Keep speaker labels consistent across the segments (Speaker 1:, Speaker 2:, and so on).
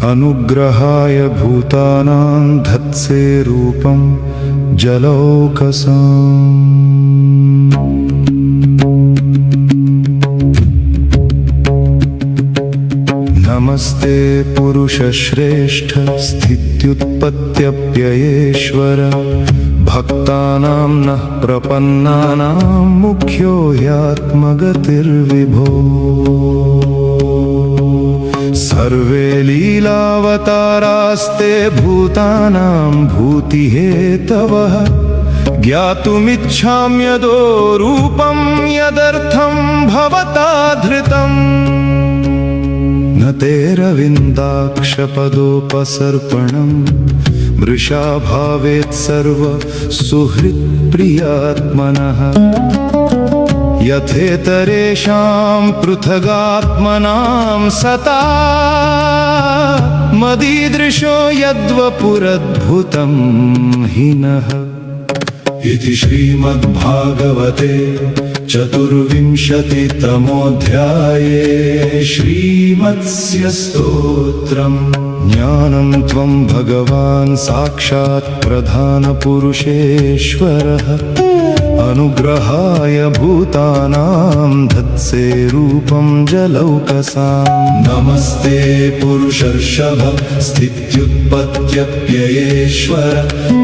Speaker 1: अनुग्रहाय भूतानां धत्से रूपं जलौकसाम्। नमस्ते पुरुषश्रेष्ठ स्थित्युत्पत्त्यप्ययेश्वर भक्तानां नः प्रपन्नानां मुख्यो ह्यात्मगतिर्विभो। सर्वे लीलावतारास्ते भूतानां भूतिहेतवः ज्ञातुमिच्छाम्यदो रूपं यदर्थं भवता धृतम्। न तेरविन्दाक्षपदोपसर्पणं मृषा भावेत् सर्वसुहृत्प्रियात्मनः। यथेतरेषां पृथगात्मनां सता मदीदृशो यद्वपुरद्भुतं हि नः। इति श्रीमद्भागवते चतुर्विंशतितमोऽध्याये श्रीमत्स्य स्तोत्रम्। ज्ञानं त्वं भगवान् साक्षात् प्रधानपुरुषेश्वरः अनुग्रहाय भूतानां धत्से रूपं जलौकसाम्। नमस्ते पुरुषर्षभ स्थित्युत्पत्त्यप्ययेश्वर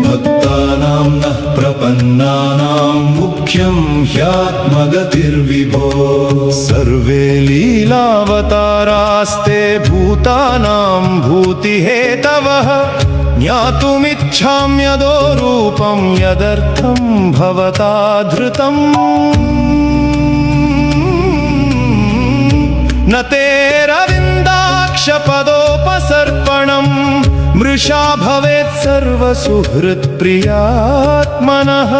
Speaker 1: भक्तानां नः प्रपन्नानां मुख्यं ह्यात्मगतिर्विभो। सर्वे लीलावतारास्ते भूतानां भूतिहेतवः ज्ञातुमिच्छाम्यदो रूपं यदर्थं भवता धृतम्। न तेरविन्दाक्षपदोपसर्पणं मृषा भवेत् सर्वसुहृत्प्रियात्मनः।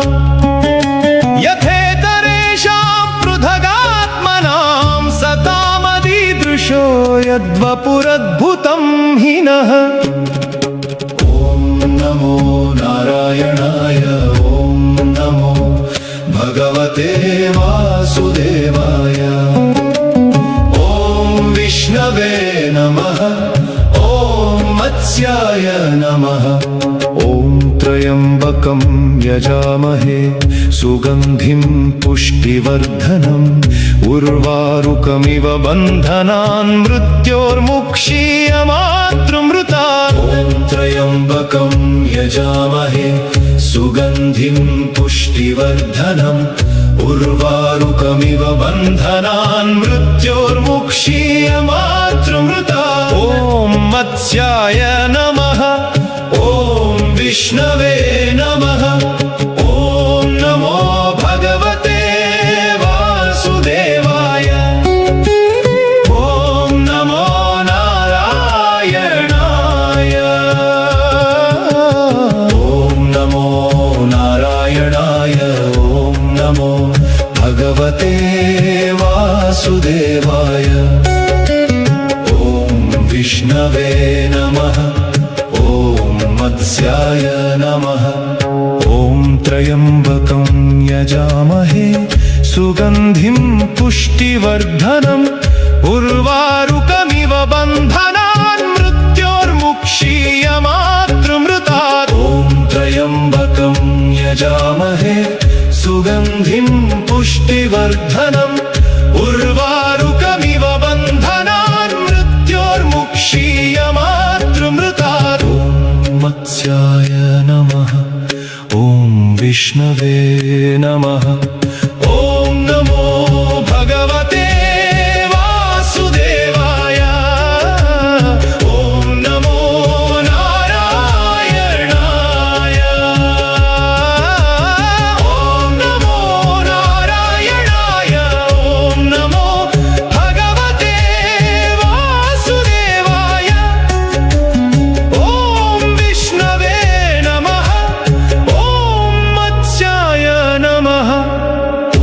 Speaker 1: यथेतरेषां पृथगात्मनां सता मदीदृशो यद्वपुरद्भुतं हि नः। नमो नारायणाय ॐ नमो भगवते वासुदेवाय ॐ विष्णवे नमः ॐ मत्स्याय नमः। ॐ त्र्यम्बकं यजामहे सुगन्धिं पुष्टिवर्धनम् उर्वारुकमिव बन्धनान् मृत्योर्मुक्षीयमातृमृतात्। ॐ त्र्यम्बकं यजामहे सुगन्धिं पुष्टिवर्धनम् उर्वारुकमिव बन्धनान् मृत्योर्मुक्षीयमातृमृतात्। ॐ मत्स्याय नमः ॐ विष्णवे नमः ॐ नमो भगवते वासुदेवाय ॐ नमो नारायणाय ॐ नमो नारायणाय ॐ नमो भगवते वासुदेवाय ॐ विष्णवे नमः ॐ मत्स्याय नमः। ॐ त्र्यम्बकं यजामहे सुगन्धिं पुष्टिवर्धनम् उर्वारुकमिव बन्धनान् मृत्योर्मुक्षीयमातृमृतात्। ॐ त्र्यम्बकं यजामहे सुगन्धिं पुष्टिवर्धनम् उर्वारुकमिव बन्धनान् मृत्योर्मुक्षीयमातृमृतात्। ॐ मत्स्याय नमः ॐ विष्णवे नमः ॐ नमो भगवते वासुदेवाय ॐ नमो नारायणाय ॐ नमो नारायणाय ॐ नमो भगवते वासुदेवाय ॐ विष्णवे नमः ॐ मत्स्याय नमः। ॐ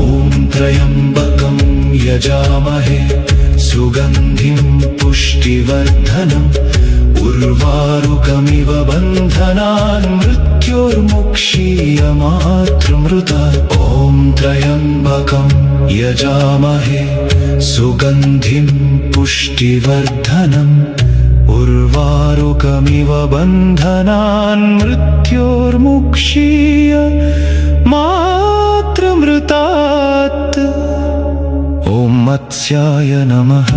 Speaker 1: त्र्यम्बकं यजामहे सुगन्धिं पुष्टिवर्धनम् उर्वारुकमिव बन्धनान् मृत्योर्मुक्षीयमातृमृतात्। ॐ त्र्यम्बकं यजामहे सुगन्धिं पुष्टिवर्धनम् उर्वारुकमिव उर्वारुकमिव बन्धनान् मृत्योर्मुक्षीय मातृमृतात्। ॐ मत्स्याय नमः।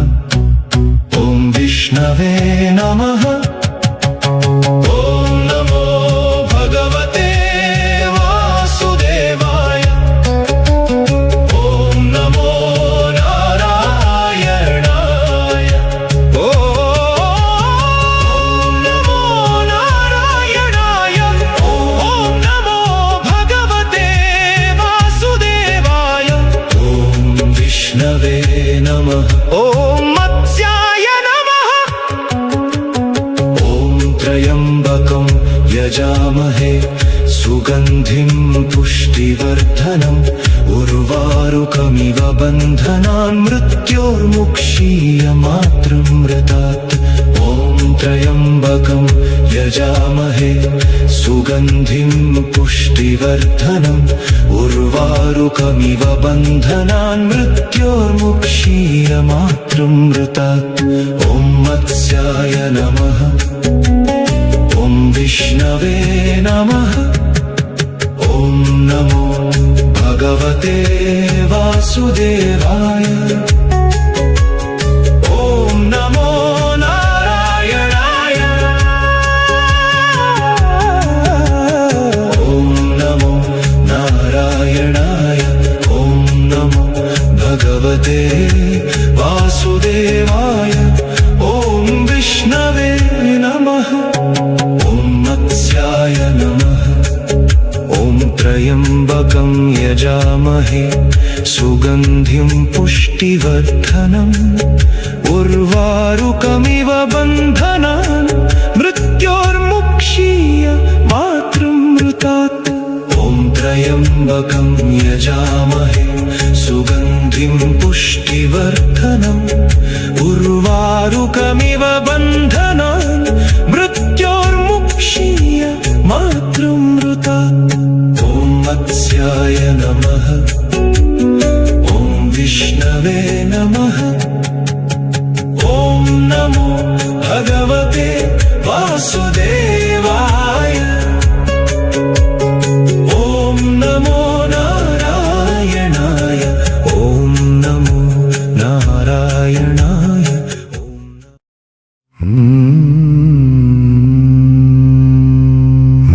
Speaker 1: ॐ विष्णवे नमः। ॐ नमो भगवते वासुदेवाय। ॐ नमो नारायणाय। ॐ नमो नारायणाय। ॐ नमो भगवते वासुदेवाय। ॐ विष्णवे नमः। ॐ मत्स्याय नमः। ॐ त्र्यम्बकं यजामहे सुगन्धिं पुष्टिवर्धनम् उर्वारुकमिव बन्धनान् मृत्योर्मुक्षीय मातृमृतात्। ॐ त्र्यम्बकं यजामहे सुगन्धिं पुष्टिवर्धनम् उर्वारुकमिव बन्धनान् मृत्योर्मुक्षीय मातृमृतात्। ॐ मत्स्याय नमः। ॐ विष्णवे नमः। ॐ नमो भगवते वासुदेवाय। ॐ नमो नारायणाय। ॐ नमो नारायणाय। ॐ नमो भगवते वासुदेवाय। ॐ विष्णवे नमः। ॐ मत्स्याय नमः। ॐ त्र्यम्बकं यजामहे सुगन्धिं पुष्टिवर्धनम् उर्वारुकमिव बन्धनान् मृत्योर्मुक्षीय मातृमृतात्। ॐ त्र्यम्बकं यजामहे सुगन्धिं पुष्टिवर्धनम् उर्वारुकमिव बन्धनान् मृत्योर्मुक्षीय मातृमृतात्। ॐ मत्स्याय नमः। ॐ विष्णवे नमः। ॐ नमो भगवते वासुदेवाय। ॐ नमो नारायणाय। ॐ नमो नारायणाय।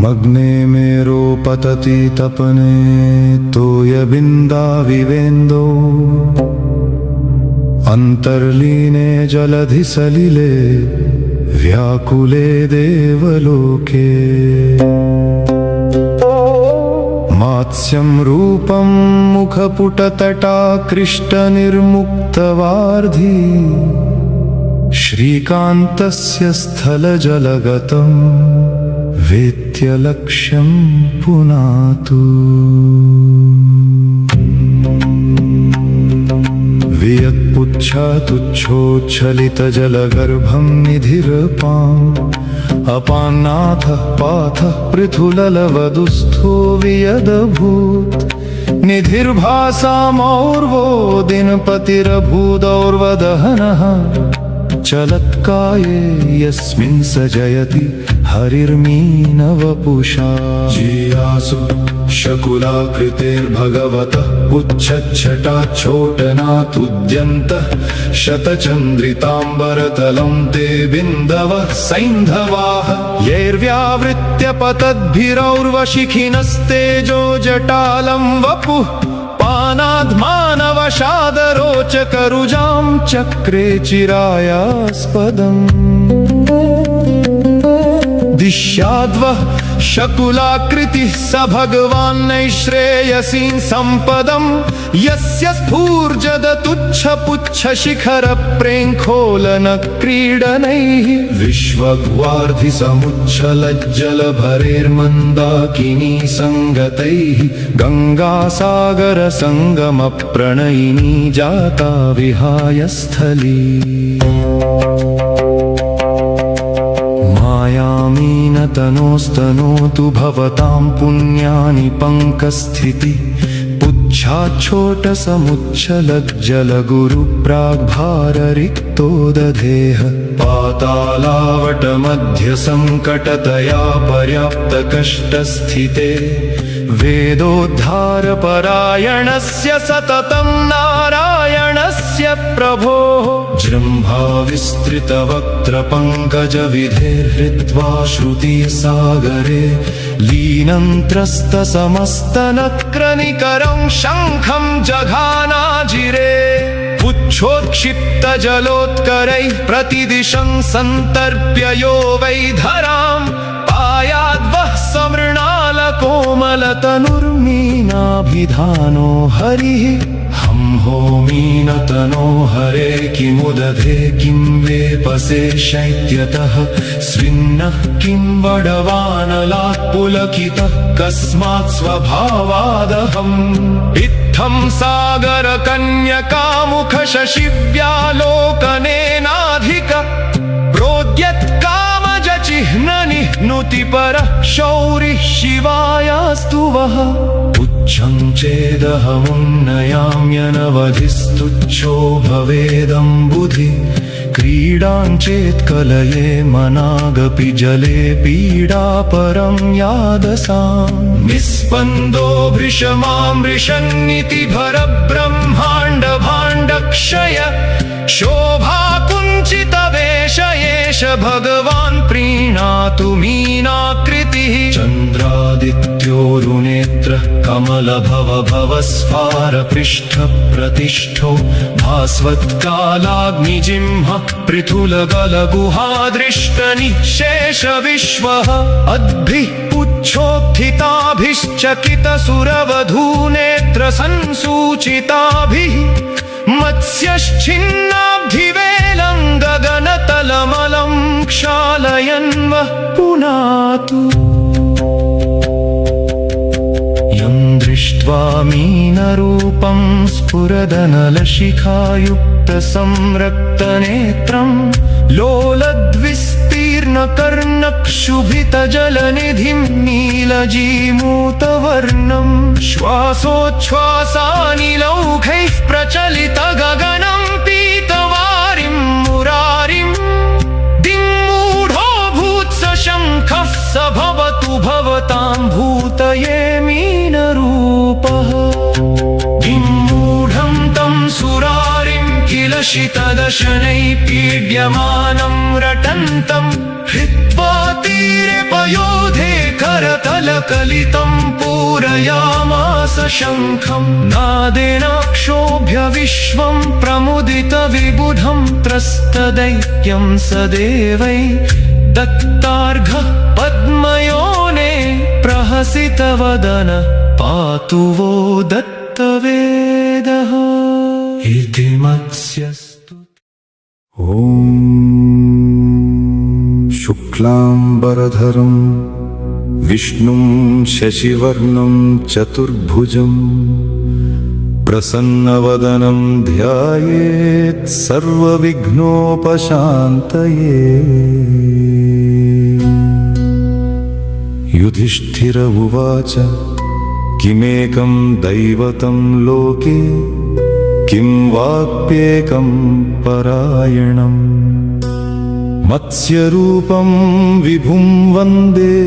Speaker 1: मग्ने मेरो पतति तपने तोयबिन्दाविवेन्दो अन्तर्लीने जलधिसलिले व्याकुले देवलोके। मात्स्यं रूपं मुखपुटतटाकृष्टनिर्मुक्तवार्धी श्रीकान्तस्य स्थलजलगतम् वेत्यलक्ष्यं पुनातु। वियत्पुच्छातुच्छोच्छलितजलगर्भं निधिरपाम् अपान्नाथः पाथः पृथुललवदुस्थो वियदभूत्। निधिर्भासामौर्वो दिनपतिरभूदौर्वदहनः चलत्काये यस्मिन् स जयति हरिर्मीनवपुषा। जियासु शकुलाकृतेर्भगवतः पुच्छच्छटाच्छोटनातुद्यन्तः शतचन्द्रिताम्बरतलं ते बिन्दवः सैन्धवाः। यैर्व्यावृत्य पतद्भिरौर्वशिखिनस्तेजो जटालं वपुः पानाद्मानवशादरोचकरुजां चक्रे चिरायास्पदम्। दिश्याद्वः शकुलाकृतिः स भगवान् नैश्रेयसीं सम्पदम् यस्य स्फूर्जदतुच्छपुच्छशिखरप्रेङ्खोलनक्रीडनैः विश्वग्वार्धिसमुच्छलज्जलभरेर्मन्दाकिनी सङ्गतैः गङ्गासागरसङ्गमप्रणयिनी जाता विहाय स्थली। मायामीनतनोस्तनोतु भवतां पुण्यानि पङ्कस्थिति पुच्छाच्छोटसमुच्छलज्जलगुरुप्राग्भाररिक्तो दधेः। पातालावटमध्यसङ्कटतया पर्याप्तकष्टस्थिते वेदोद्धारपरायणस्य सततं नारायणस्य प्रभोः जृम्भाविस्तृतवक्त्रपङ्कजविधेर्हृत्वा श्रुतिसागरे लीनन्त्रस्तसमस्तनक्रनिकरं शङ्खं जघानाजिरे उच्छोत्क्षिप्तजलोत्करैः प्रतिदिशं सन्तर्प्य यो वै धरां पायाद्वः समृणालकोमलतनुर्मीनाभिधानो हरिः हंहो मीनतनो हरे किमुदधे किं वेपसे शैत्यतः स्विन्नः किं वडवानलात् पुलकितः कस्मात् स्वभावादहम् इत्थं सागरकन्यकामुखशशिव्यालोकनेनाधिक प्रोद्यत्कामजचिह्ननिह्नुति परः शौरिः शिवायास्तु वः उच्छं चेदहमुन्नयाम्यनवधिस्तुच्छो भवेदम्बुधि क्रीडां चेत्कलये मनागपि जले पीडा परं यादसाम् निस्पन्दो भृशमामृशन्निति भरब्रह्माण्डभाण्डक्षय शोभाकुञ्चितवेश एष भगवान् प्रीणातु मीनाकृतिः चन्द्रादित्योरुनेत्रः कमलभवभवस्फारपृष्ठप्रतिष्ठो भास्वत्कालाग्निजिह्मः पृथुलगलगुहादृष्टनिःशेषविश्वः अद्भिः पुच्छोत्थिताभिश्चकितसुरवधूनेत्रसंसूचिताभिः मत्स्यश्छिन्नाब्धिवेलं गगनतलमलं क्षालयन्वः पुनातु यं दृष्ट्वा मीनरूपं स्फुरदनलशिखायुक्तसंरक्तनेत्रं लोलद्विस्तीर्णकर्णक्षुभितजलनिधिं नीलजीमूतवर्णं श्वासोच्छ्वासानिलौघैः प्रचलितगगनं पीतवारिं मुरारिं दिङ्मूढो भूत्सशङ्खः स भवतु भवतां भूतये मीनरूपः दिङ्मूढं तं सुरारिं किल शितदशनैः पीड्यमानं रटन्तं हृत्वा तीरे पयोधे करतलकलितं पूरयामास शङ्खं नादेनाक्षोभ्य विश्वं प्रमुदितविबुधं त्रस्तदैत्यं सदेवै दत्तार्घः पद्मयोने प्रहसितवदन पातु वो दत्तवेदः इति मत्स्यस्तु।
Speaker 2: ॐ शुक्लाम्बरधरं विष्णुं शशिवर्णं चतुर्भुजं प्रसन्नवदनं ध्यायेत् सर्वविघ्नोपशान्तये। युधिष्ठिर उवाच किमेकं दैवतं लोके किं वाप्येकं परायणम् मत्स्यरूपं विभुं वन्दे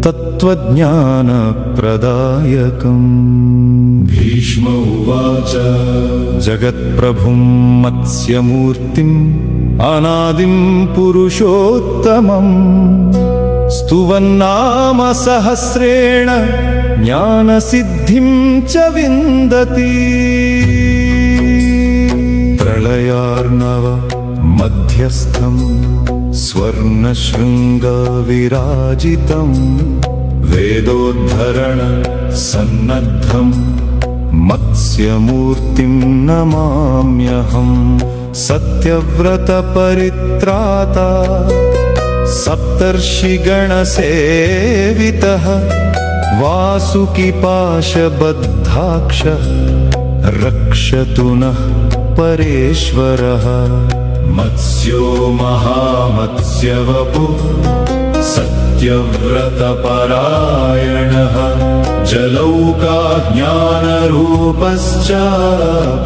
Speaker 2: तत्त्वज्ञानप्रदायकम्। भीष्म उवाच जगत्प्रभुं मत्स्यमूर्तिम् अनादिं पुरुषोत्तमम् स्तुवन्नाम सहस्रेण ज्ञानसिद्धिं च विन्दति। प्रलयार्णव मध्यस्थं स्वर्णशृङ्गविराजितं वेदोद्धरण सन्नद्धं मत्स्यमूर्तिं नमाम्यहं। सत्यव्रतपरित्राता सप्तर्षिगणसेवितः वासुकिपाशबद्धाक्षः रक्षतु नः परेश्वरः। मत्स्यो महामत्स्यवपुः सत्यव्रतपरायणः जलौकाज्ञानरूपश्च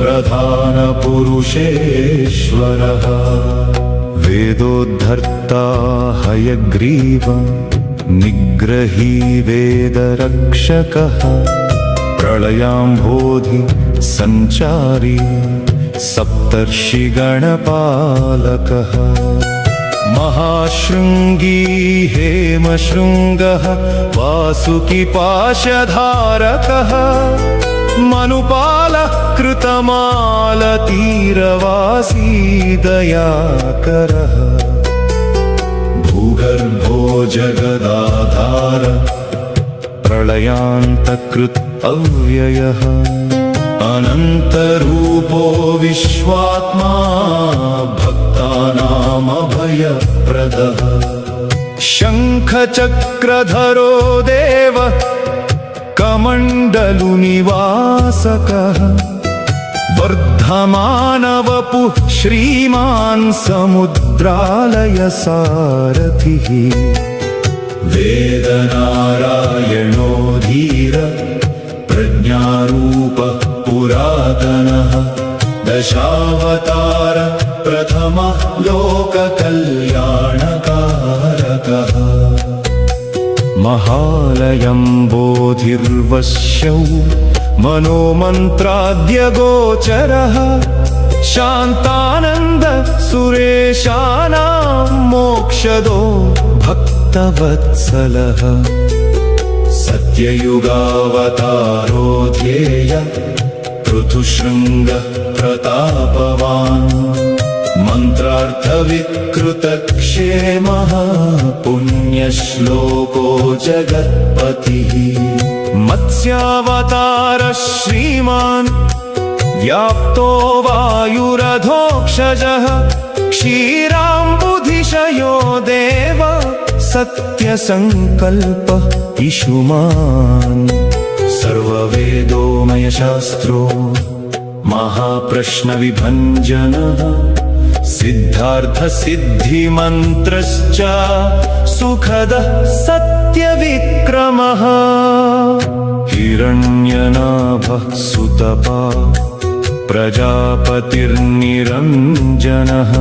Speaker 2: प्रधानपुरुषेश्वरः। वेदोद्धर्ता हयग्रीव निग्रही वेदरक्षकः प्रलयाम्भोधि सञ्चारी सप्तर्षिगणपालकः महाशृङ्गी हेमशृङ्गः वासुकिपाशधारकः मनुपालः कृतमालतीरवासी दयाकरः भूगर्भो जगदाधार प्रलयान्तकृत् अव्ययः अनन्तरूपो विश्वात्मा भक्तानामभयप्रदः शङ्खचक्रधरो देव कमण्डलुनिवासकः वर्धमानवपुः श्रीमान् समुद्रालयसारथिः वेदनारायणो धीर प्रज्ञारूपः पुरातनः दशावतार प्रथमः लोककल्याणकारकः महालयं बोधिर्वश्यौ मनोमन्त्राद्यगोचरः शान्तानन्द सुरेशानां मोक्षदो भक्तवत्सलः सत्ययुगावतारो ध्येय पृथुशृङ्ग प्रतापवान् मन्त्रार्थविकृतक्षेमः पुण्यश्लोको जगत्पतिः मत्स्यावतार श्रीमान् व्याप्तो वायुरधोक्षजः क्षीराम्बुधिशयो देव सत्यसङ्कल्पः इषुमान् सर्ववेदोमयशास्त्रो महाप्रश्नविभञ्जनः सिद्धार्थसिद्धिमन्त्रश्च सुखदः सत्यविक्रमः हिरण्यनाभः सुतपा प्रजापतिर्निरञ्जनः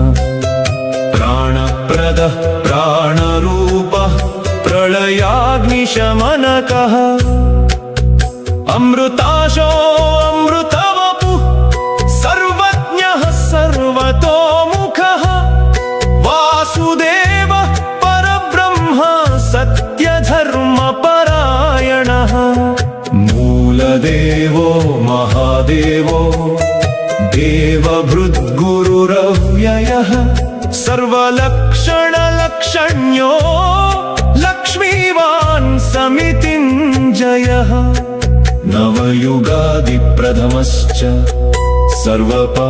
Speaker 2: प्राणप्रदः प्राणरूपः प्रलयाग्निशमनकः अमृताशो अमृतवपुः सर्वज्ञः सर्वतोमुखः वासुदेवः परब्रह्म सत्यधर्मपरायणः मूलदेवो महादेवो देवभृद्गुरुरव्ययः सर्वलक्षणलक्षण्यो लक्ष्मीवान् समितिञ्जयः नवयुगादिप्रथमश्च सर्वपापविमोचनः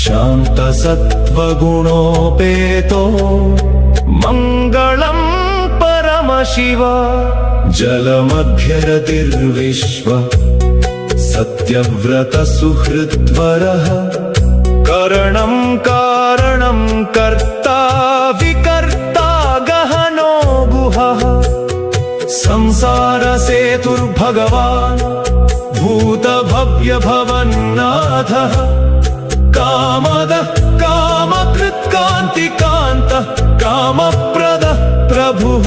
Speaker 2: शान्तसत्त्वगुणोपेतो मङ्गलं परमशिव जलमध्यरतिर्विश्व सत्यव्रतसुहृद्वरः करणं कारणं कर्ता विकर्ता गहनो गुहः संसारसेतुर्भगवान् भूतभव्यभवन्नाथः कामदः कामकृत्कान्तिकान्तः कामप्रदः प्रभुः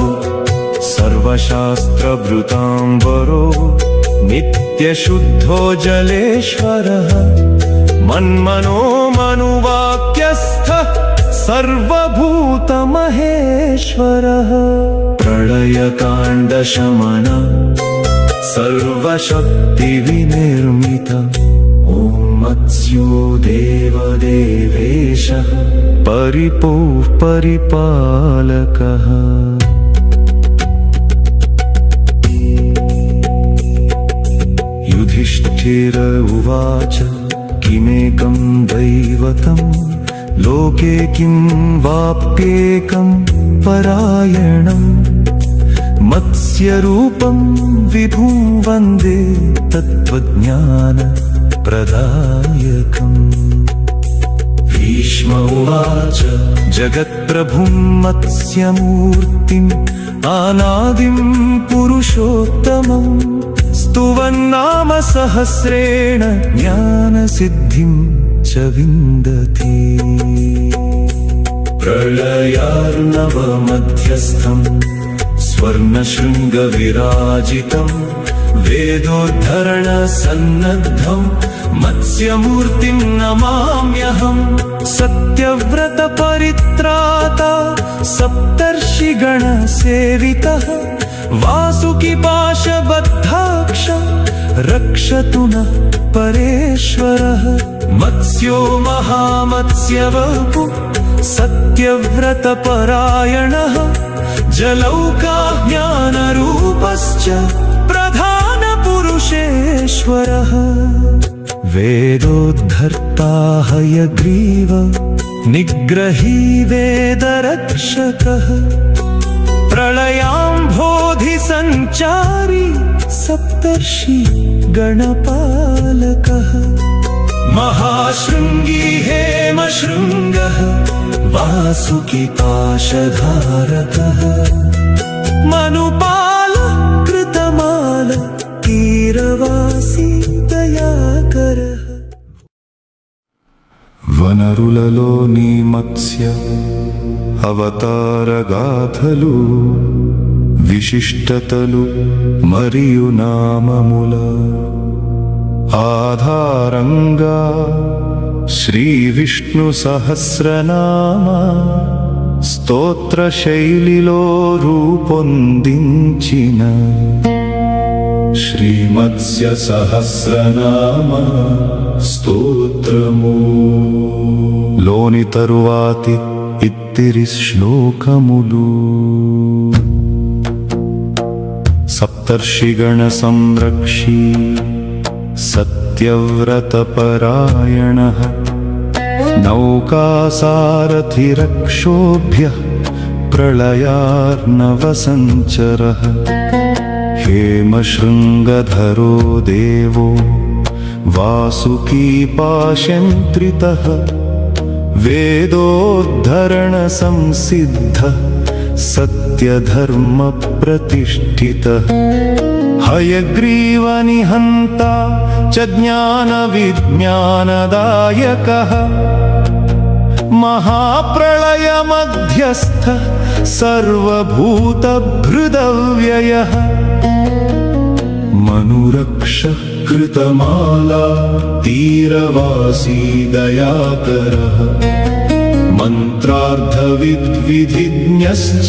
Speaker 2: सर्वशास्त्रभृताम्बरो नित्यशुद्धो जलेश्वरः मन्मनो मनुवाक्यस्थः सर्वभूतमहेश्वरः प्रलयकाण्डशमन सर्वशक्तिविनिर्मित ॐ मत्स्यो देवदेवेशः परिपूः परिपालकः युधिष्ठिर उवाच किमेकं दैवतं लोके किं वाप्येकं परायणं मत्स्यरूपं विभुं वन्दे तत्त्वज्ञानप्रदायकम् भीष्म उवाच जगत्प्रभुं मत्स्यमूर्तिम् अनादिं पुरुषोत्तमम् स्तुवन्नाम सहस्रेण ज्ञानसिद्धिं च विन्दति प्रलयार्णवमध्यस्थम् स्वर्णशृङ्गविराजितम् वेदोद्धरणसन्नद्धम् मत्स्यमूर्तिं नमाम्यहम् सत्यव्रतपरित्राता सप्तर्षिगणसेवितः वासुकिपाशबद्धाक्ष रक्षतु नः परेश्वरः मत्स्यो महामत्स्यवपु सत्यव्रतपरायणः जलौकाज्ञानरूपश्च प्रधानपुरुषेश्वरः वेदोद्धर्ता हयग्रीव निग्रही वेदरक्षकः प्रलयाम्भोधिसञ्चारी सप्तर्षि गणपालकः महाशृङ्गी हेमशृङ्गः वासुकिपाशधारकः मनुपाल कृतमाल तीरवासी दयाकरः వనరులలోని మత్స్య అవతారగాథలు విశిష్టతలు మరియు నామముల ఆధారంగా శ్రీ విష్ణు సహస్రనామ స్తోత్ర శైలిలో రూపొందించిన శ్రీమత్స్య సహస్రనామ స్తోత్రము లోని తరువాతి ఇత్తిరి శ్లోకములు సప్తర్షిగణ సంరక్షీ సత్యవ్రతపరాయణః నౌకాసారథిరక్షోభ్యః ప్రళయార్ణవసంచరः हेमशृङ्गधरो देवो वासुकीपाशन्त्रितः वेदोद्धरणसंसिद्धः सत्यधर्मप्रतिष्ठितः हयग्रीवनिहन्ता च ज्ञानविज्ञानदायकः महाप्रलयमध्यस्थ सर्वभूतभृदव्ययः मनुरक्षः कृतमाला तीरवासी दयाकरः मन्त्रार्थविद्विधिज्ञश्च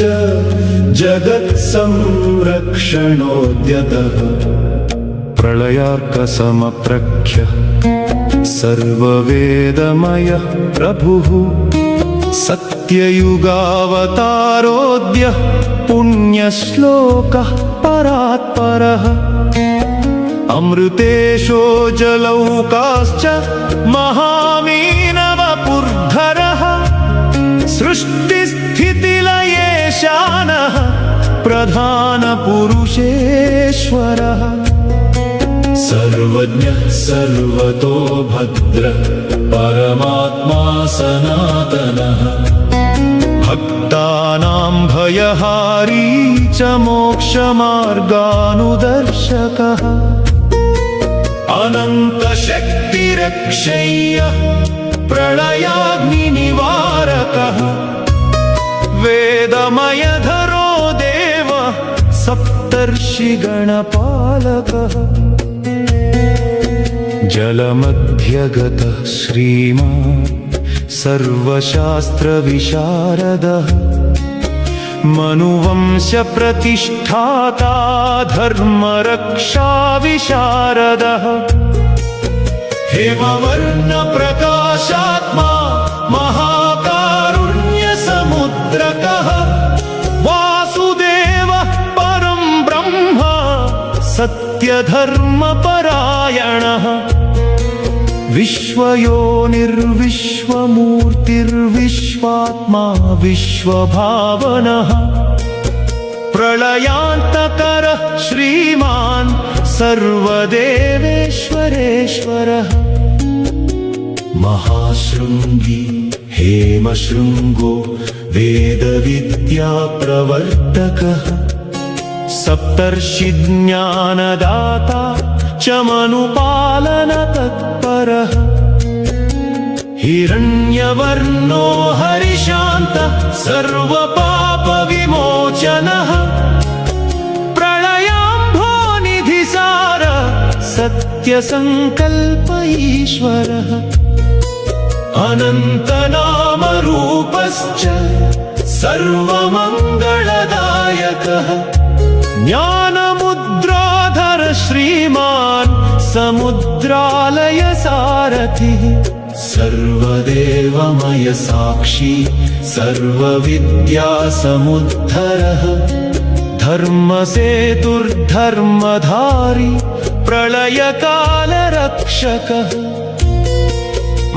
Speaker 2: जगत्संरक्षणोद्यतः प्रलयार्कसमप्रख्यः सर्ववेदमयः प्रभुः सत्ययुगावतारोऽद्यः पुण्यश्लोकः परात्परः अमृतेशो जलौकाश्च महामीनवपुर्धरः सृष्टिस्थितिलयेशानः प्रधानपुरुषेश्वरः सर्वज्ञः सर्वतो भद्रः परमात्मा सनातनः भक्तानां भयहारी च मोक्षमार्गानुदर्शकः अनन्तशक्तिरक्षय्यः प्रलयाग्निनिवारकः वेदमयधरो देवः सप्तर्षिगणपालकः जलमध्यगतः श्रीमान् सर्वशास्त्रविशारदः मनुवंशप्रतिष्ठाता धर्मरक्षाविशारदः हेमवर्णप्रकाशात्मा महाकारुण्यसमुद्रकः वासुदेवः परं ब्रह्म सत्यधर्मपरायणः विश्वयोनिर्विश्वमूर्तिर्विश्वात्मा विश्वभावनः प्रलयान्तकरः श्रीमान् सर्वदेवेश्वरेश्वरः महाशृङ्गी हेमशृङ्गो वेदविद्याप्रवर्तकः सप्तर्षिज्ञानदाता च मनुपालनतत्परः हिरण्यवर्णो हरिशान्तः सर्वपापविमोचनः प्रलयाम्भोनिधिसार सत्यसङ्कल्प ईश्वरः अनन्तनामरूपश्च सर्वमङ्गलदायकः ज्ञानमुद्राधर श्रीमान् समुद्रालय सारथिः सर्वदेवमय साक्षी सर्वविद्यासमुद्धरः धर्मसेतुर्धर्मधारी प्रलयकालरक्षकः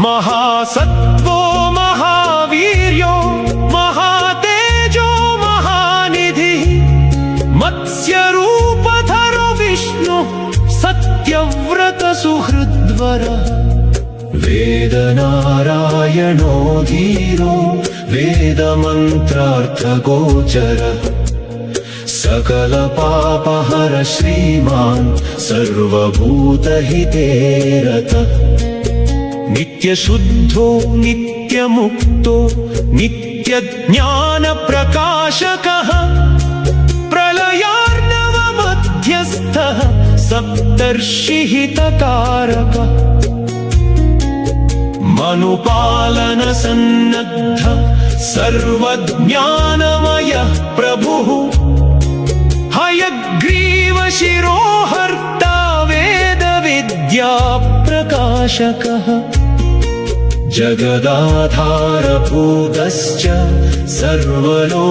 Speaker 2: महासत्त्वो महावीर्यो महातेजो महानिधिः मत्स्यरूपधरो विष्णु सत्यव्रत सुहृद्वरः वेदनारायणो धीरो वेदमन्त्रार्थगोचरः सकलपापहर श्रीमान् सर्वभूतहिते रतः नित्यशुद्धो नित्यमुक्तो नित्यज्ञानप्रकाशकः प्रलयार्णवमध्यस्थः सप्तर्षिहितकारकः मनुपालनसन्नद्ध सर्वज्ञानमयः प्रभुः हयग्रीवशिरोहर्ता वेदविद्याप्रकाशकः जगदाधारभूतश्च सर्वलोकमहेश्वरः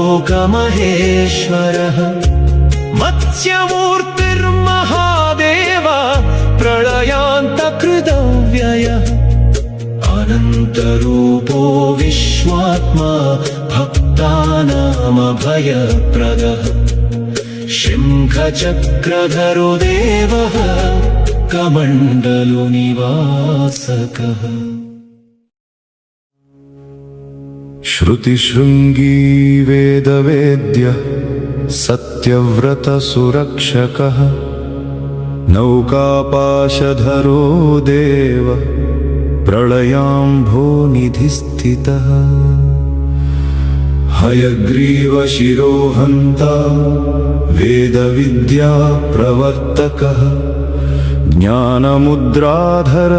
Speaker 2: मत्स्यमूर्तिर्महादेव प्रलयान्तकृतव्ययः अनन्तरूपो विश्वात्मा भक्तानामभयप्रदः शङ्खचक्रधरो देवः कमण्डलुनिवासकः
Speaker 1: श्रुतिशृङ्गी वेदवेद्यः सत्यव्रतसुरक्षकः नौकापाशधरो देवः प्रलयाम्भोनिधिस्थितः हयग्रीवशिरोहन्ता वेदविद्याप्रवर्तकः ज्ञानमुद्राधर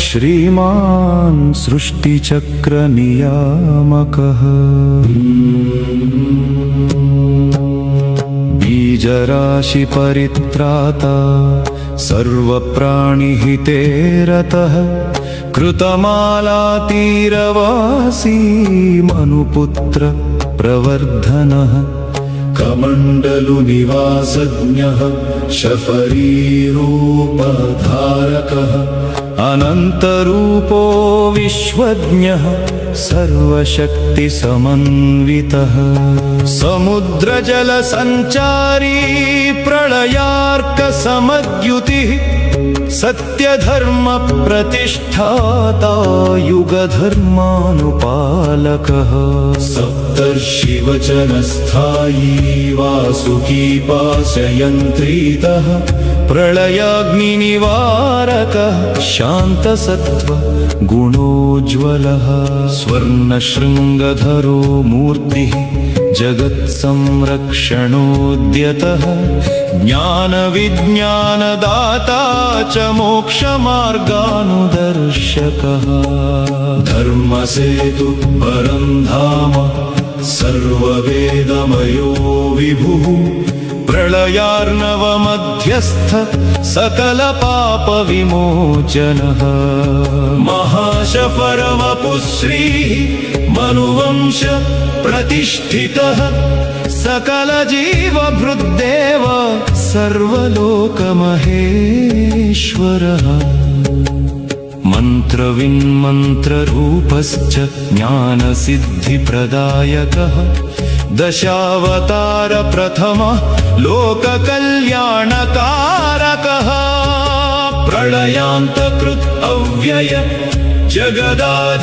Speaker 1: श्रीमान् सृष्टिचक्रनियामकः बीजराशिपरित्राता सर्वप्राणिहिते रतः कृतमालातीरवासी मनुपुत्र प्रवर्धनः कमण्डलुनिवासज्ञः शफरीरूपधारकः अनन्तरूपो विश्वज्ञः सर्वशक्तिसमन्वितः समुद्रजलसञ्चारी प्रलयार्कसमद्युतिः सत्यधर्मप्रतिष्ठाता युगधर्मानुपालकः सप्तर्षिवचनस्थायी वासुकीपाशयन्त्रीतः प्रलयाग्निनिवारकः शान्तसत्त्व गुणोज्ज्वलः स्वर्णशृङ्गधरो मूर्तिः जगत्संरक्षणोद्यतः ज्ञानविज्ञानदाता च मोक्षमार्गानुदर्शकः धर्मसेतु परं धाम सर्ववेदमयो विभुः प्रलयार्णवमध्यस्थ सकलपापविमोचनः महाशफरवपुश्रीः मनुवंश प्रतिष्ठितः सकलजीवभृद्देव सर्वलोकमहेश्वरः मन्त्रविन्मन्त्ररूपश्च ज्ञानसिद्धिप्रदायकः दशावतार प्रथमः लोककल्याणकारकः प्रलयान्तकृत् अव्यय जगदाधारधारकः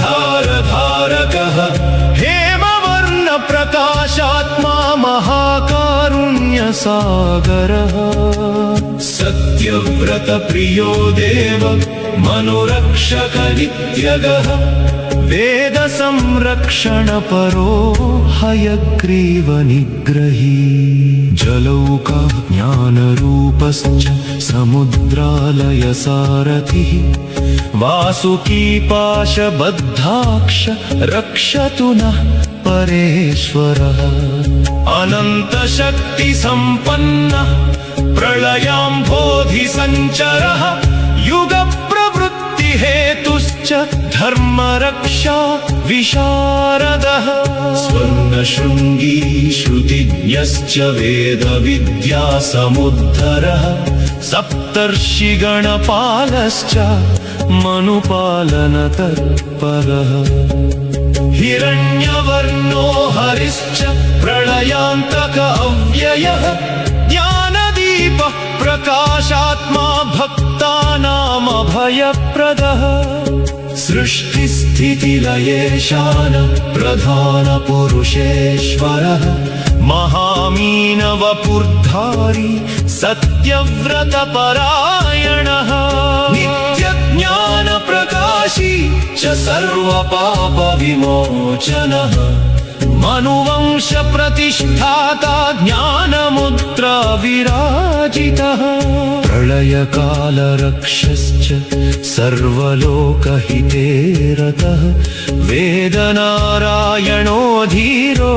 Speaker 1: हेमवर्णप्रकाशात्मा महाकारुण्यसागरः सत्यव्रतप्रियो देव मनुरक्षक नित्यगः वेद संरक्षण परो हयग्रीव निग्रही जलौका ज्ञानरूपश्च समुद्रालय सारथिः वासुकी पाशबद्धाक्ष रक्षतु नः परेश्वरः अनन्तशक्तिसम्पन्नः प्रलयाम्भोधिसञ्चरः युगप्रवृत्तिहेतुश्च धर्मरक्षा विशारदः स्वर्णशृङ्गी श्रुतिज्ञश्च वेदविद्यासमुद्धरः सप्तर्षिगणपालश्च मनुपालनतत्परः हिरण्यवर्णो हरिश्च प्रलयान्तक अव्ययः ज्ञानदीपः प्रकाशात्मा भक्तानामभयप्रदः सृष्टिस्थितिलयेशान प्रधानपुरुषेश्वरः महामीनवपुर्धारी सत्यव्रतपरायणः नित्यज्ञानप्रकाशी च सर्वपापविमोचनः मनुवंशप्रतिष्ठाता ज्ञानमुद्रा विराजितः प्रलयकालरक्षश्च सर्वलोकहिते रतः वेदनारायणो धीरो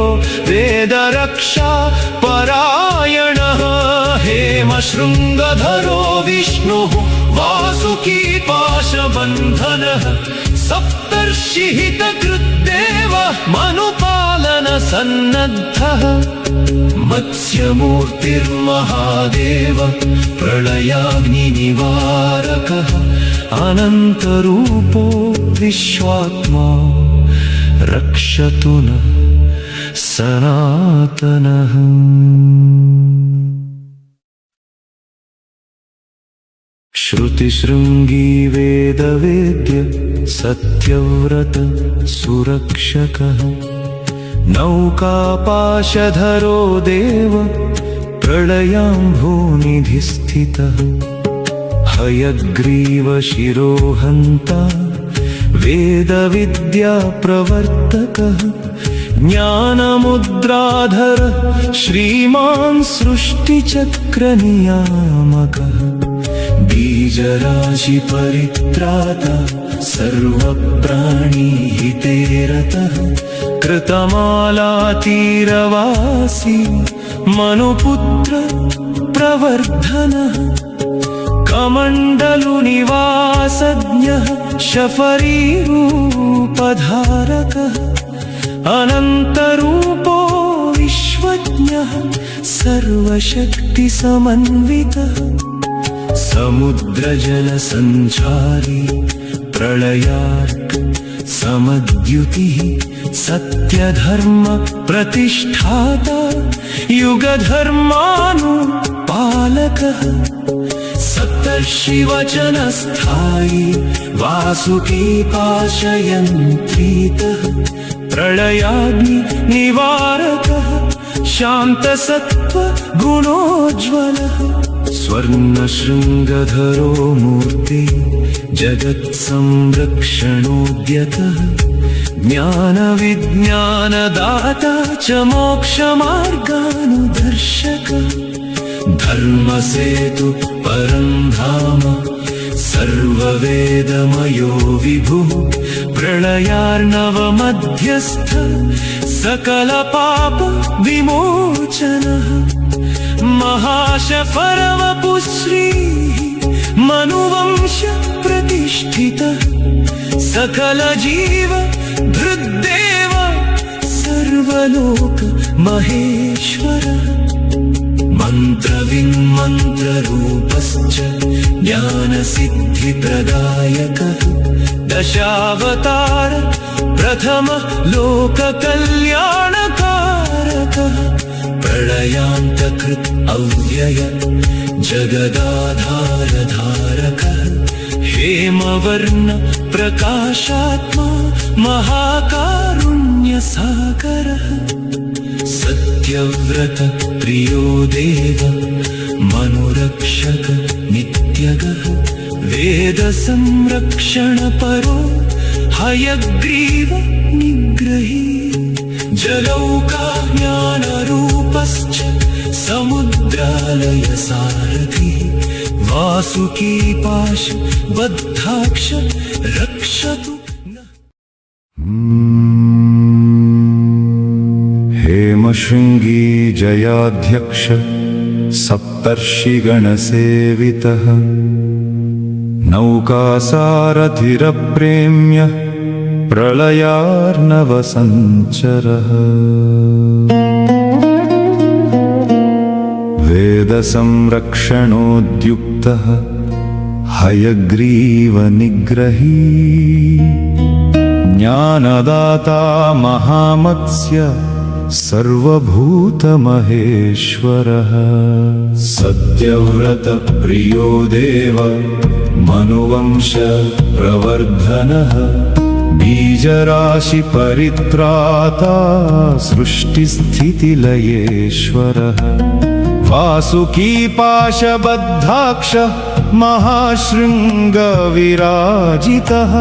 Speaker 1: वेदरक्षा परायणः हेमशृङ्गधरो विष्णुः वासुकी पाशबन्धनः सप्तर्षिहितकृद्देवः मनुपालनसन्नद्धः मत्स्यमूर्तिर्महादेव प्रलयाग्निनिवारकः अनन्तरूपो विश्वात्मा रक्षतु नः सनातनः श्रुतिशृङ्गी वेदवेद्य सत्यव्रत सुरक्षकः नौकापाशधरो देव प्रलयाम्भोनिधिस्थितः हयग्रीव शिरोहन्ता वेदविद्याप्रवर्तकः ज्ञानमुद्राधरः श्रीमान् सृष्टिचक्रनियामकः बीजराशि परित्राता सर्वप्राणिहिते रतः कृतमालातीरवासी मनुपुत्र प्रवर्धनः कमण्डलुनिवासज्ञः शफरीरूपधारकः अनन्तरूपो विश्वज्ञः सर्वशक्तिसमन्वितः समुद्रजलसञ्चारी प्रलयार्क समद्युतिः सत्यधर्म प्रतिष्ठाता युगधर्मानुपालकः सप्तर्षिवचनस्थायी वासुकी पाशयन्त्रीतः प्रलयाग्नि निवारकः शान्तसत्त्व गुणोज्ज्वलः स्वर्णशृङ्गधरो मूर्ति जगत्संरक्षणोद्यतः ज्ञानविज्ञानदाता च मोक्षमार्गानुदर्शकः धर्मसेतु परं धाम सर्ववेदमयो विभुः प्रलयार्णवमध्यस्थ सकलपाप विमोचनः महाशफरवपुश्रीः मनुवंश प्रतिष्ठितः सकलजीव धृद्देव सर्वलोक महेश्वरः मन्त्रविन्मन्त्ररूपश्च ज्ञानसिद्धिप्रदायकः दशावतार प्रथमः लोककल्याणकारकः प्रलयान्तकृत् अव्यय जगदाधारधारकः हेमवर्ण प्रकाशात्मा महाकारुण्यसागरः सत्यव्रत प्रियो देव मनुरक्षक नित्यगः वेद संरक्षण परो हयग्रीव जलौका ज्ञानरूपश्च समुद्रालय सारथि वासुकी पाशबद्धाक्ष रक्षतु
Speaker 3: हेमशृङ्गी जयाध्यक्ष सप्तर्षिगणसेवितः नौकासारथिरप्रेम्य प्रलयार्णवसञ्चरः वेदसंरक्षणोद्युक्तः हयग्रीवनिग्रही ज्ञानदाता महामत्स्य सर्वभूतमहेश्वरः सत्यव्रतप्रियो देव मनुवंश प्रवर्धनः बीजराशिपरित्राता सृष्टिस्थितिलयेश्वरः वासुकी पाशबद्धाक्ष महाशृङ्गविराजितः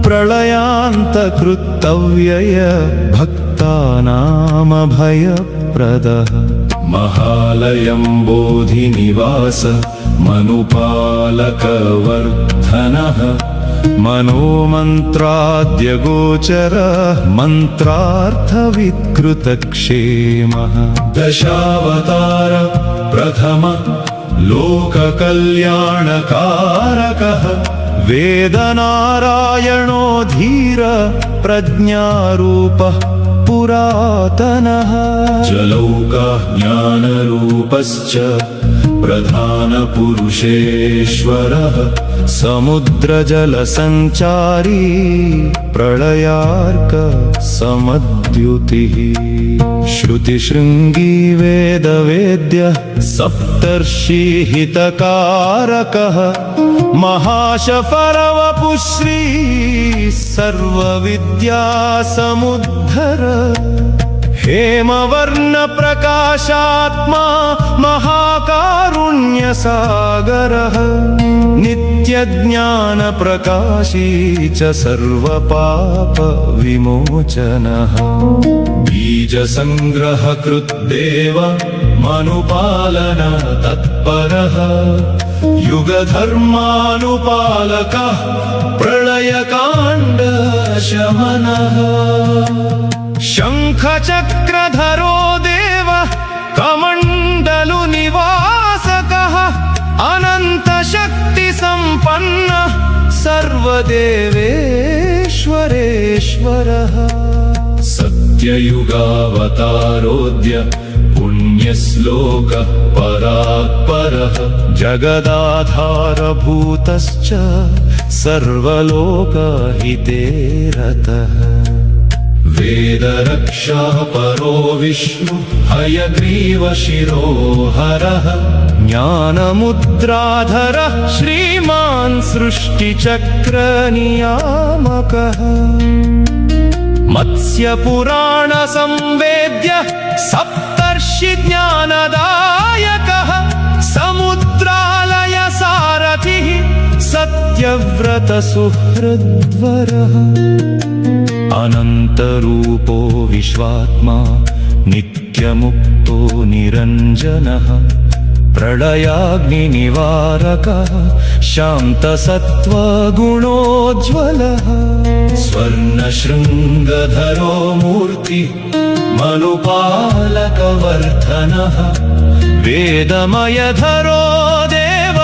Speaker 3: प्रलयान्तकृत्तव्यय भक्तानामभयप्रदः महालयं बोधिनिवास मनुपालकवर्धनः मनोमन्त्राद्यगोचरः मन्त्रार्थविकृतक्षेमः दशावतार प्रथम लोककल्याणकारकः वेदनारायणो धीर प्रज्ञारूपः पुरातनः जलौका ज्ञानरूपश्च प्रधानपुरुषेश्वरः समुद्रजलसञ्चारी प्रलयार्क समद्युतिः श्रुतिशृङ्गी वेदवेद्यः सप्तर्षिहितकारकः महाशफरवपुश्री सर्वविद्यासमुद्धर हेमवर्णप्रकाशात्मा महाकारुण्यसागरः नित्यज्ञानप्रकाशी च सर्वपापविमोचनः बीजसङ्ग्रहकृद्देव मनुपालन तत्परः युगधर्मानुपालकः प्रलयकाण्डशमनः शङ्खचक्रधरो देव कमण्डलुनिवासकः अनन्तशक्तिसम्पन्नः सर्वदेवेश्वरेश्वरः सत्ययुगावतारोऽद्य पुण्यश्लोकः परात्परः जगदाधारभूतश्च सर्वलोकहिते रतः वेदरक्षः परो विष्णु हयग्रीवशिरोहरः ज्ञानमुद्राधरः श्रीमान् सृष्टिचक्रनियामकः मत्स्यपुराणसंवेद्यः सप्तर्षिज्ञानदायकः समुद्रालयसारथिः सत्यव्रतसुहृद्वरः अनन्तरूपो विश्वात्मा नित्यमुक्तो निरञ्जनः प्रलयाग्निनिवारकः शान्तसत्त्वगुणोज्ज्वलः स्वर्णशृङ्गधरो मूर्ति मनुपालकवर्धनः वेदमयधरो देव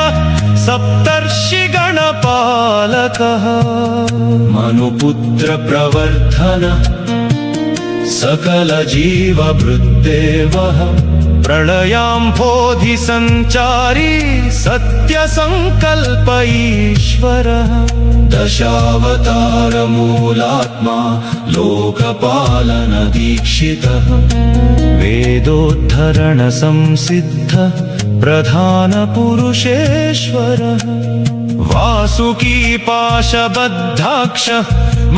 Speaker 3: सप्तर्षिगणपालकः मनुपुत्रप्रवर्धन सकलजीवभृद्देवः प्रलयाम्भोधिसञ्चारी सत्यसङ्कल्प ईश्वरः दशावतारमूलात्मा लोकपालनदीक्षितः वेदोद्धरणसंसिद्ध प्रधानपुरुषेश्वरः वासुकी पाशबद्धाक्ष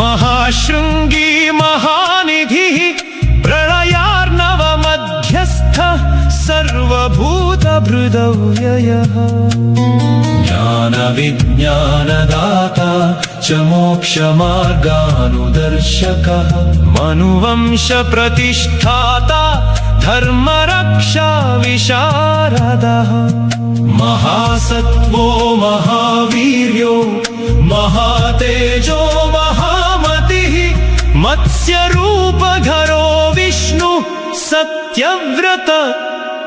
Speaker 3: महाशृङ्गी महानिधिः प्रलयार्णवमध्यस्थ सर्वभूतभृदव्ययः ज्ञानविज्ञानदाता
Speaker 1: च मोक्षमार्गानुदर्शकः
Speaker 3: मनुवंश प्रतिष्ठाता धर्मरक्षा विशारदः
Speaker 1: महासत्त्वो महावीर्यो महातेजो महामतिः
Speaker 3: मत्स्यरूपधरो विष्णु सत्यव्रत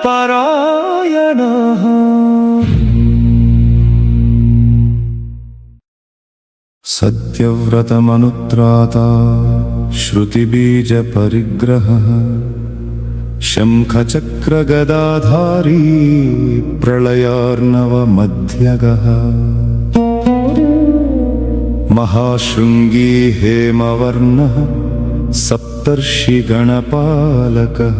Speaker 3: परायणः
Speaker 4: सत्यव्रतमनुत्राता श्रुतिबीजपरिग्रहः शङ्खचक्रगदाधारी प्रलयार्णवमध्यगः महाशृङ्गी हेमवर्णः सप्तर्षिगणपालकः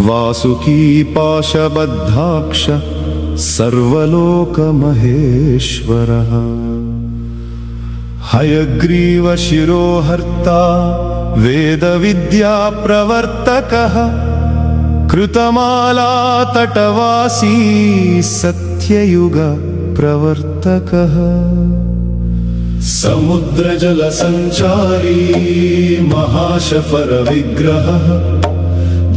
Speaker 4: वासुकी पाशबद्धाक्ष सर्वलोकमहेश्वरः हयग्रीवशिरोहर्ता वेदविद्याप्रवर्तकः कृतमालातटवासी सत्ययुगप्रवर्तकः समुद्रजलसञ्चारी महाशफरविग्रहः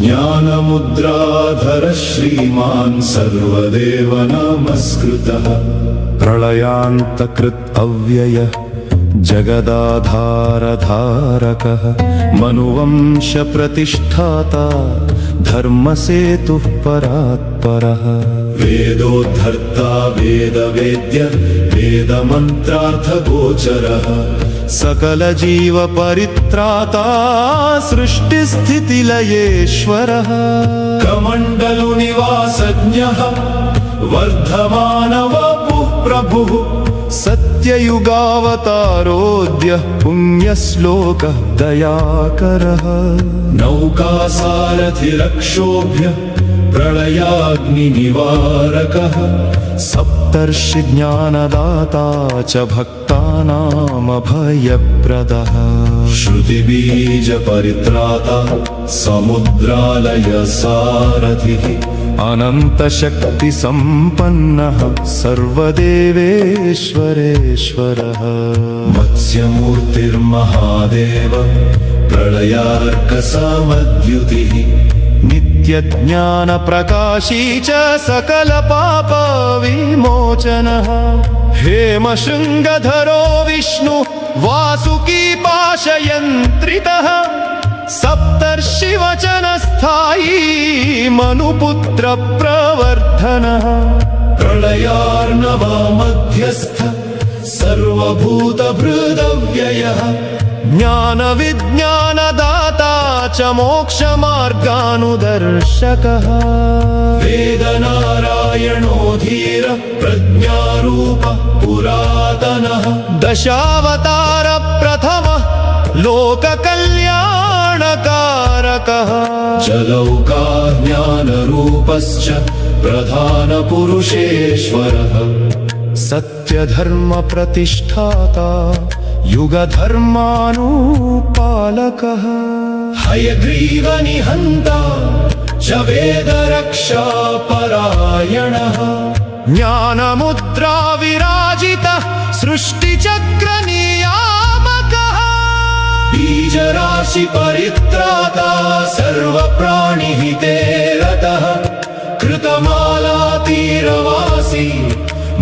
Speaker 4: ज्ञानमुद्राधर श्रीमान् सर्वदेव नमस्कृतः प्रलयान्तकृत् अव्ययः जगदाधारधारकः मनुवंश प्रतिष्ठाता धर्मसेतुः परात्परः वेदोद्धर्ता वेदवेद्य वेदमन्त्रार्थगोचरः सकलजीवपरित्राता सृष्टिस्थितिलयेश्वरः कमण्डलुनिवासज्ञः वर्धमानवपुः प्रभुः सत्ययुगावतारोऽद्यः पुण्यश्लोकः दयाकरः नौकासारथिरक्षोभ्यः प्रलयाग्निनिवारकः सप्तर्षिज्ञानदाता च भक्तानामभयप्रदः श्रुतिबीजपरित्राता समुद्रालयसारथिः अनन्तशक्तिसम्पन्नः सर्वदेवेश्वरेश्वरः मत्स्यमूर्तिर्महादेव प्रलयार्कसमद्युतिः नित्यज्ञानप्रकाशी च सकलपापविमोचनः हेमशृङ्गधरो विष्णु वासुकी पाशयन्त्रितः सप्तर्षिवचनस्थायी मनुपुत्र प्रवर्धनः प्रलयार्णवमध्यस्थ सर्वभूतभृदव्ययः ज्ञानविज्ञानदाता च मोक्षमार्गानुदर्शकः वेदनारायणो धीर प्रज्ञारूप पुरातनः दशावतार प्रथमः लोककल्याणकारकः जलौका ज्ञानरूपश्च प्रधानपुरुषेश्वरः सत्यधर्मप्रतिष्ठाता युगधर्मानुपालकः हयग्रीवनिहन्ता च वेदरक्षापरायणः ज्ञानमुद्राविराजितः सृष्टिचक्रनियामकः बीजराशिपरित्राता सर्वप्राणिहिते रतः कृतमालातीरवासी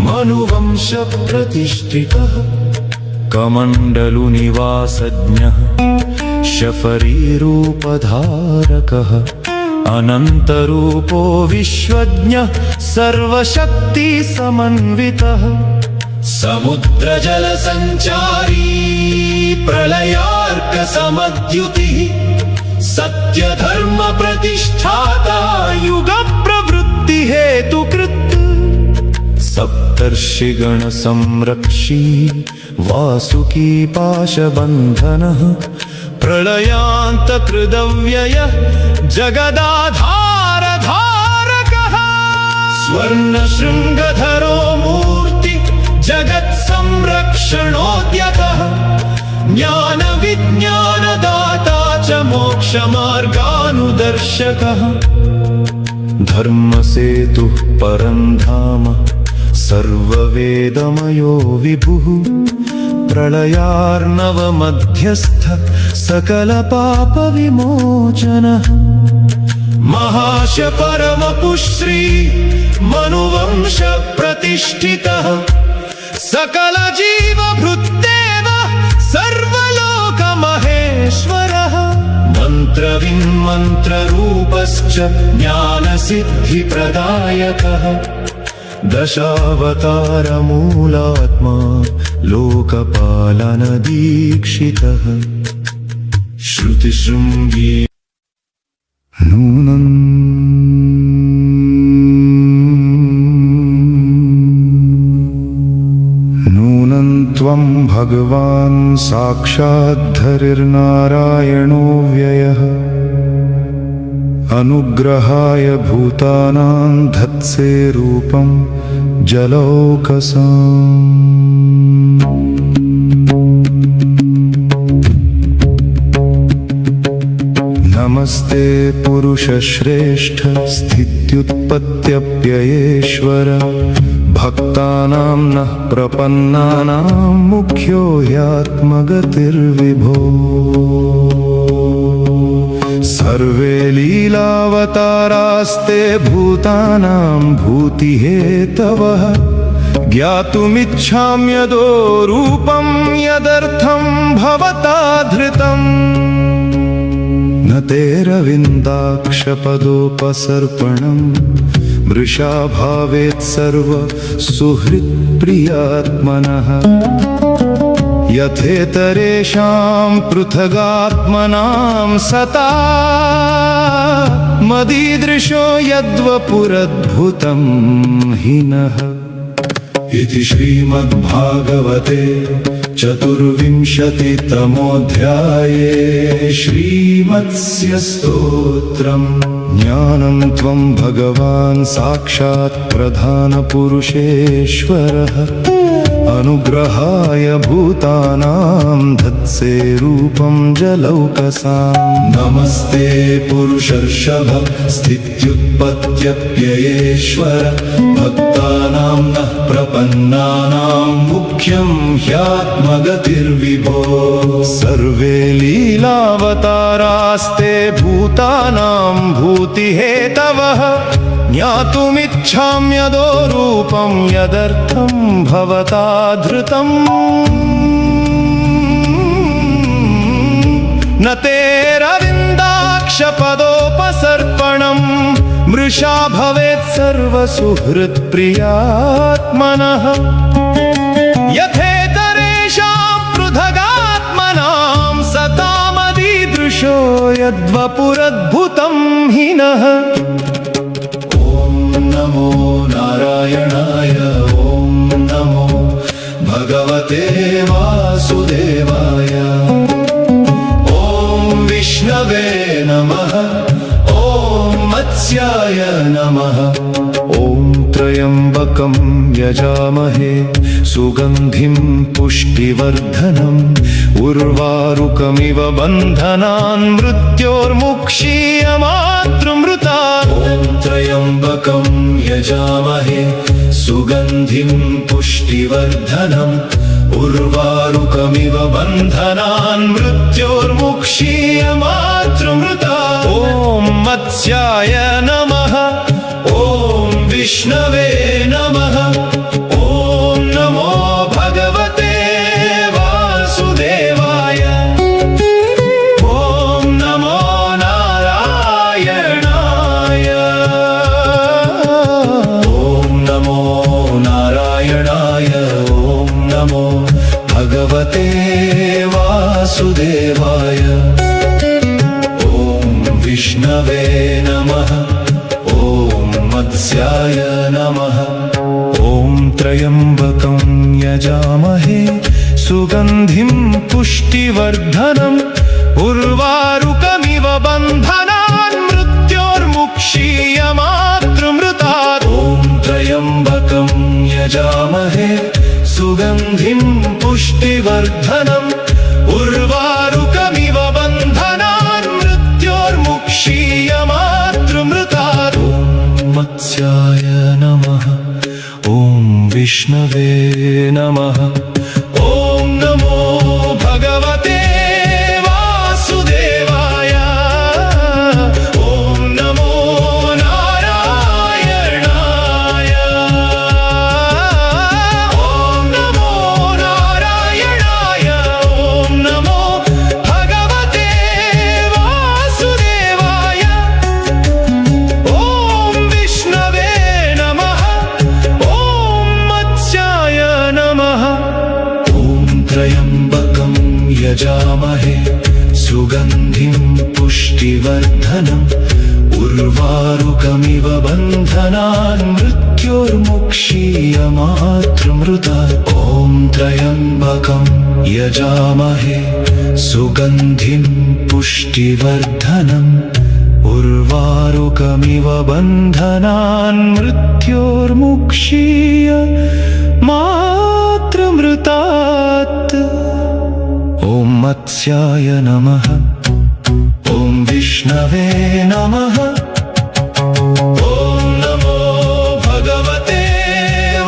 Speaker 4: मनुवंशप्रतिष्ठितः कमण्डलुनिवासज्ञः शफरीरूपधारकः अनन्तरूपो विश्वज्ञः सर्वशक्तिसमन्वितः समुद्रजलसञ्चारी प्रलयार्कसमद्युतिः सत्यधर्मप्रतिष्ठाता युगप्रवृत्तिहेतुकृत् सप्तर्षिगणसंरक्षी वासुकी पाशबन्धनः प्रलयान्तकृदव्ययः जगदाधारधारकः स्वर्णशृङ्गधरो मूर्ति जगत्संरक्षणोद्यतः ज्ञानविज्ञानदाता च मोक्षमार्गानुदर्शकः धर्मसेतुः परं धाम सर्ववेदमयो विभुः
Speaker 3: प्रलयार्णवमध्यस्थ सकलपापविमोचनः
Speaker 1: महाश परमपुश्री मनुवंश प्रतिष्ठितः
Speaker 4: सकलजीवभृत्तेव सर्वलोकमहेश्वरः
Speaker 1: मन्त्रविन्मन्त्ररूपश्च ज्ञानसिद्धिप्रदायकः
Speaker 3: दशावतारमूलात्मा लोकपालनदीक्षितः
Speaker 1: श्रुतिशृङ्गी
Speaker 5: नूनं त्वं भगवान् साक्षाद्धरिर्नारायणो व्ययः अनुग्रहाय भूतानां धत्से रूपं जलौकसाम् नमस्ते पुरुषश्रेष्ठ स्थित्युत्पत्त्यप्ययेश्वर भक्तानां नः प्रपन्नानां मुख्यो ह्यात्मगतिर्विभो सर्वे लीलावतारास्ते भूतानां भूतिहेतवः ज्ञातुमिच्छाम्यदो रूपं यदर्थं भवता धृतम् न तेरविन्दाक्षपदोपसर्पणम् मृषा भावेत् सर्वसुहृत्प्रियात्मनः यथेतरेषां पृथगात्मनां सता मदीदृशो यद्वपुरद्भुतं हि नः
Speaker 1: इति श्रीमद्भागवते चतुर्विंशतितमोऽध्याये श्रीमत्स्य स्तोत्रम्
Speaker 5: ज्ञानं त्वं भगवान् साक्षात् प्रधानपुरुषेश्वरः अनुग्रहाय भूतानां धत्से रूपं जलौकसाम्
Speaker 1: नमस्ते पुरुषर्षभ स्थित्युत्पत्त्यप्ययेश्वर भक्तानां नः प्रपन्नानां मुख्यं ह्यात्मगतिर्विभो
Speaker 5: सर्वे लीलावतारास्ते भूतानां भूतिहेतवः ज्ञातुमिच्छाम्यदो रूपं यदर्थं भवता धृतम् न तेरविन्दाक्षपदोपसर्पणम् मृषा भवेत् सर्वसुहृत्प्रियात्मनः यथेतरेषां पृथगात्मनां सतामदीदृशो यद्वपुरद्भुतं हि नः
Speaker 1: नमो नारायणाय ॐ नमो भगवते वासुदेवाय ॐ विष्णवे नमः ॐ मत्स्याय नमः
Speaker 5: ॐ त्र्यम्बकं यजामहे सुगन्धिं पुष्टिवर्धनम् उर्वारुकमिव बन्धनान् मृत्योर्मुक्षीयमातृमृतात्
Speaker 1: ॐ त्र्यम्बकं यजामहे सुगन्धिं पुष्टिवर्धनम् उर्वारुकमिव बन्धनान् मृत्योर्मुक्षीयमातृमृतात्
Speaker 5: ॐ मत्स्याय नमः
Speaker 1: ॐ विष्णवे नमः ॐ नमो भगवते वासुदेवाय ॐ नमो नारायणाय ॐ नमो नारायणाय ॐ नमो भगवते वासुदेवाय ॐ विष्णवे नमः ॐ मत्स्याय नमः
Speaker 5: ॐ त्र्यम्बकं यजामहे सुगन्धिं पुष्टिवर्धनम् उर्वारुकमिव बन्धनान् मृत्योर्मुक्षीयमातृमृतात्
Speaker 1: ॐ त्र्यम्बकं यजामहे सुगन्धिं पुष्टिवर्धनम् उर्वारुकमिव बन्धनान् मृत्योर्मुक्षीयमातृमृतात्
Speaker 5: ॐ मत्स्याय नमः ॐ विष्णवे नमः
Speaker 1: ॐ नमो उर्वारुकमिव बन्धनान् मृत्योर्मुक्षीय मातृमृतात् ॐ त्र्यम्बकं यजामहे सुगन्धिं पुष्टिवर्धनम् उर्वारुकमिव बन्धनान् मृत्योर्मुक्षीय मातृमृतात् ॐ मत्स्याय नमः ॐ विष्णवे नमः ॐ नमो भगवते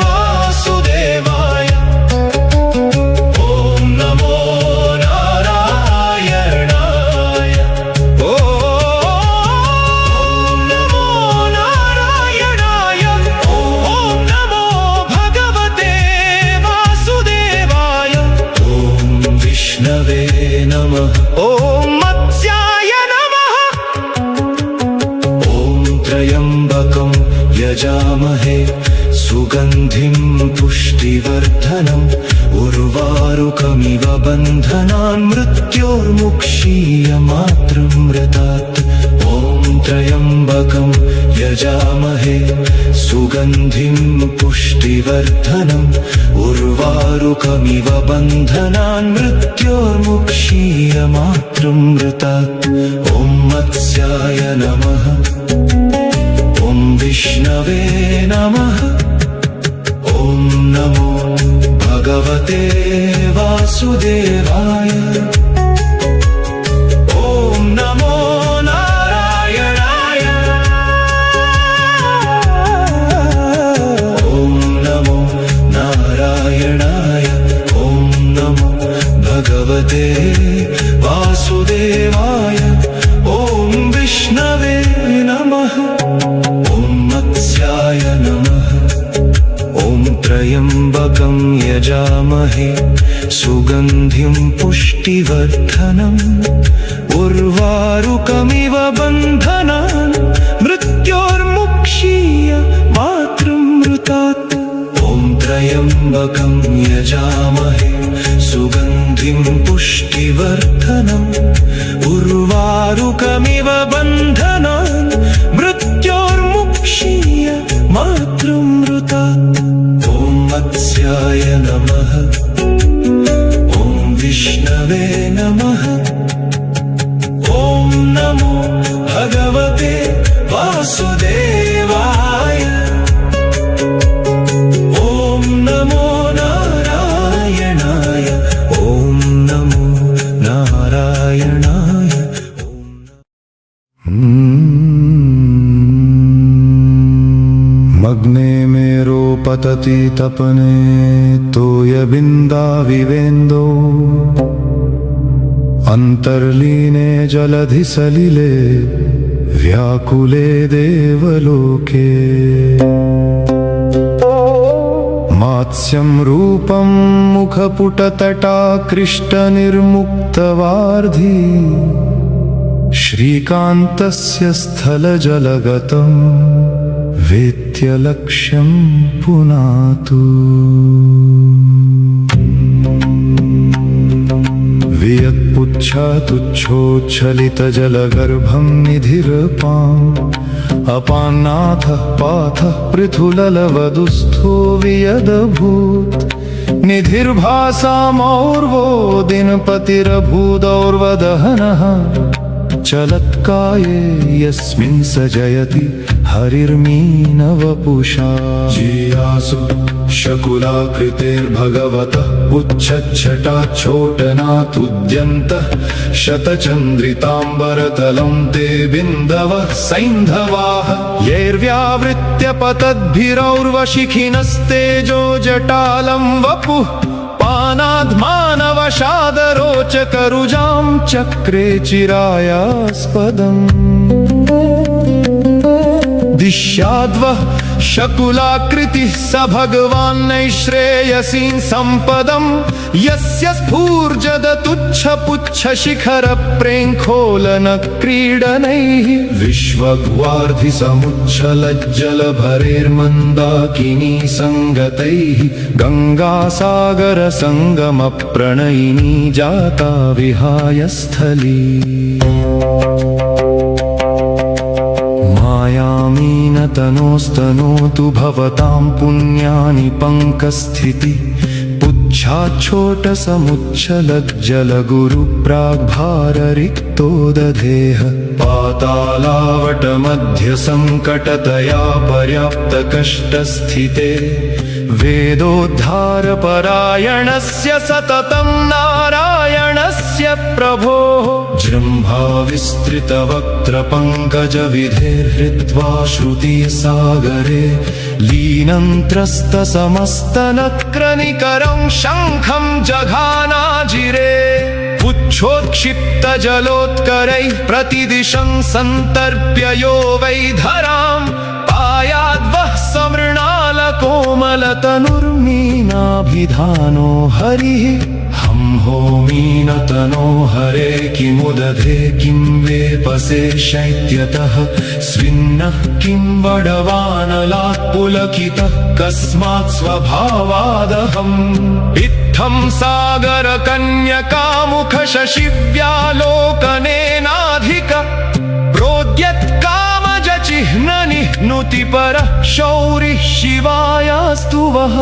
Speaker 1: वासुदेवाय ॐ नमो नारायणाय ॐ नमो नारायणाय ॐ नमो भगवते वासुदेवाय ॐ विष्णवे नमः ॐ मत्स्याय नमः ॐ त्र्यम्बकं यजामहे सुगन्धिं पुष्टिवर्धनम् उर्वारुकमिव बन्धनान् मृत्योर्मुक्षीय मातृमृतात् ॐ त्र्यम्बकं यजामहे सुगन्धिं पुष्टिवर्धनम् उर्वारुकमिव बन्धनान् मृत्योर्मुक्षीय मातृमृतात् ॐ मत्स्याय नमः ॐ विष्णवे नमः ॐ नमो भगवते वासुदेवाय ॐ नमो नारायणाय ॐ नमो नारायणाय ॐ नमो भगवते वासुदेवाय ॐ विष्णवे नमः ॐ मत्स्याय नमः ॐ त्र्यम्बकं यजामहे सुगन्धिं पुष्टिवर्धनम् उर्वारुकमिव बन्धनान् मृत्योर्मुक्षीय मातृमृतात् ॐ त्र्यम्बकं यजामहे सुगन्धिं पुष्टिवर्धनम् उर्वारुकमिव बन्धनान् मृत्योर्मुक्षीय मातृमृतात् ॐ मत्स्याय नमः ॐ विष्णवे नमः ॐ नमो भगवते वासुदेवाय ॐ नमो नारायणाय ॐ नमो नारायणाय
Speaker 3: मग्ने मेरो पतति तपने तोयबिन्दाविवेन्दो अन्तर्लीने जलधिसलिले व्याकुले देवलोके मात्स्यं रूपं मुखपुटतटाकृष्टनिर्मुक्तवार्धी श्रीकान्तस्य स्थलजलगतं वेत्यलक्ष्यं पुनातु वियत्पुच्छातुच्छोच्छलितजलगर्भं निधिरपाम् अपान्नाथः पाथः पृथुललवदुस्थो वियदभूत् निधिर्भासामौर्वो दिनपतिरभूदौर्वदहनः चलत्काये यस्मिन् स जयति हरिर्मीनवपुषा जियासु शकुलाकृतेर्भगवतः पुच्छच्छटाच्छोटनाथुद्यन्तः शतचन्द्रिताम्बरतलं ते बिन्दवः सैन्धवाः यैर्व्यावृत्य पतद्भिरौर्वशिखिनस्तेजो जटालं वपुः पानाद्मानवशादरोचकरुजां चक्रे चिरायास्पदम् दिश्याद्वः शकुलाकृतिः स भगवान् नैश्रेयसीं सम्पदम् यस्य स्फूर्जदतुच्छपुच्छशिखरप्रेङ्खोलनक्रीडनैः विश्वग्वार्धिसमुच्छलज्जलभरेर्मन्दाकिनी सङ्गतैः गङ्गासागरसङ्गमप्रणयिनी जाता विहाय स्थली तनोस्तनोतु भवतां पुण्यानि पङ्कस्थिति पुच्छाच्छोटसमुच्छलज्जलगुरुप्राग्भाररिक्तो दधेह पातालावटमध्यसङ्कटतया पर्याप्तकष्टस्थिते वेदोद्धारपरायणस्य सततं नारायणस्य प्रभोः जृम्भाविस्तृतवक्त्रपङ्कजविधेर्हृत्वा श्रुतिसागरे लीनन्त्रस्तसमस्तनक्रनिकरं शङ्खं जघानाजिरे पुच्छोत्क्षिप्तजलोत्करैः प्रतिदिशं सन्तर्प्य यो वै धरां पायाद्वः समृणालकोमलतनुर्मीनाभिधानो हरिः हं हो मीनतनो हरे किमुदधे किं वेपसे शैत्यतः स्विन्नः किं वडवानलात् पुलकितः कस्मात् स्वभावादहम् इत्थं सागरकन्यकामुखशशिव्यालोकनेनाधिक प्रोद्यत्कामजचिह्ननिह्नुति परः शौरिः शिवायास्तु वः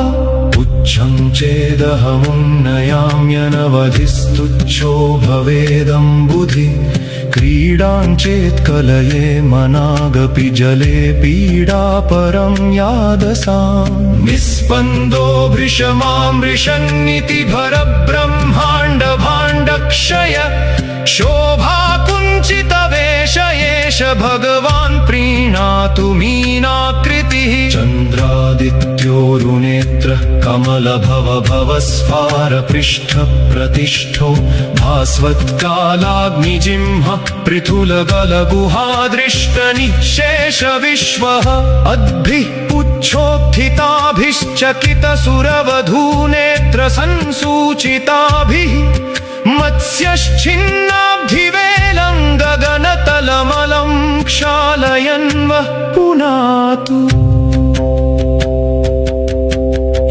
Speaker 3: उच्चं चेदहमुन्नयाम्यनवधिस्तुच्छो भवेदम्बुधि क्रीडां चेत्कलये मनागपि जले पीडा परं यादसाम् निस्पन्दो भृशमामृशन्निति भरब्रह्माण्डभाण्डक्षय शोभाकुञ्चितवेश एष भगवान् प्रीणातु मीनाकृतिः चन्द्रादित्योरुनेत्रः कमलभवभवस्फारपृष्ठप्रतिष्ठो भास्वत्कालाग्निजिह्मः पृथुलगलगुहादृष्टनिःशेष विश्वः अद्भिः पुच्छोत्थिताभिश्चकितसुरवधूनेत्रसंसूचिताभिः मत्स्यश्छिन्नाब्धिवेलं गगनतलमलं क्षालयन्वः पुनातु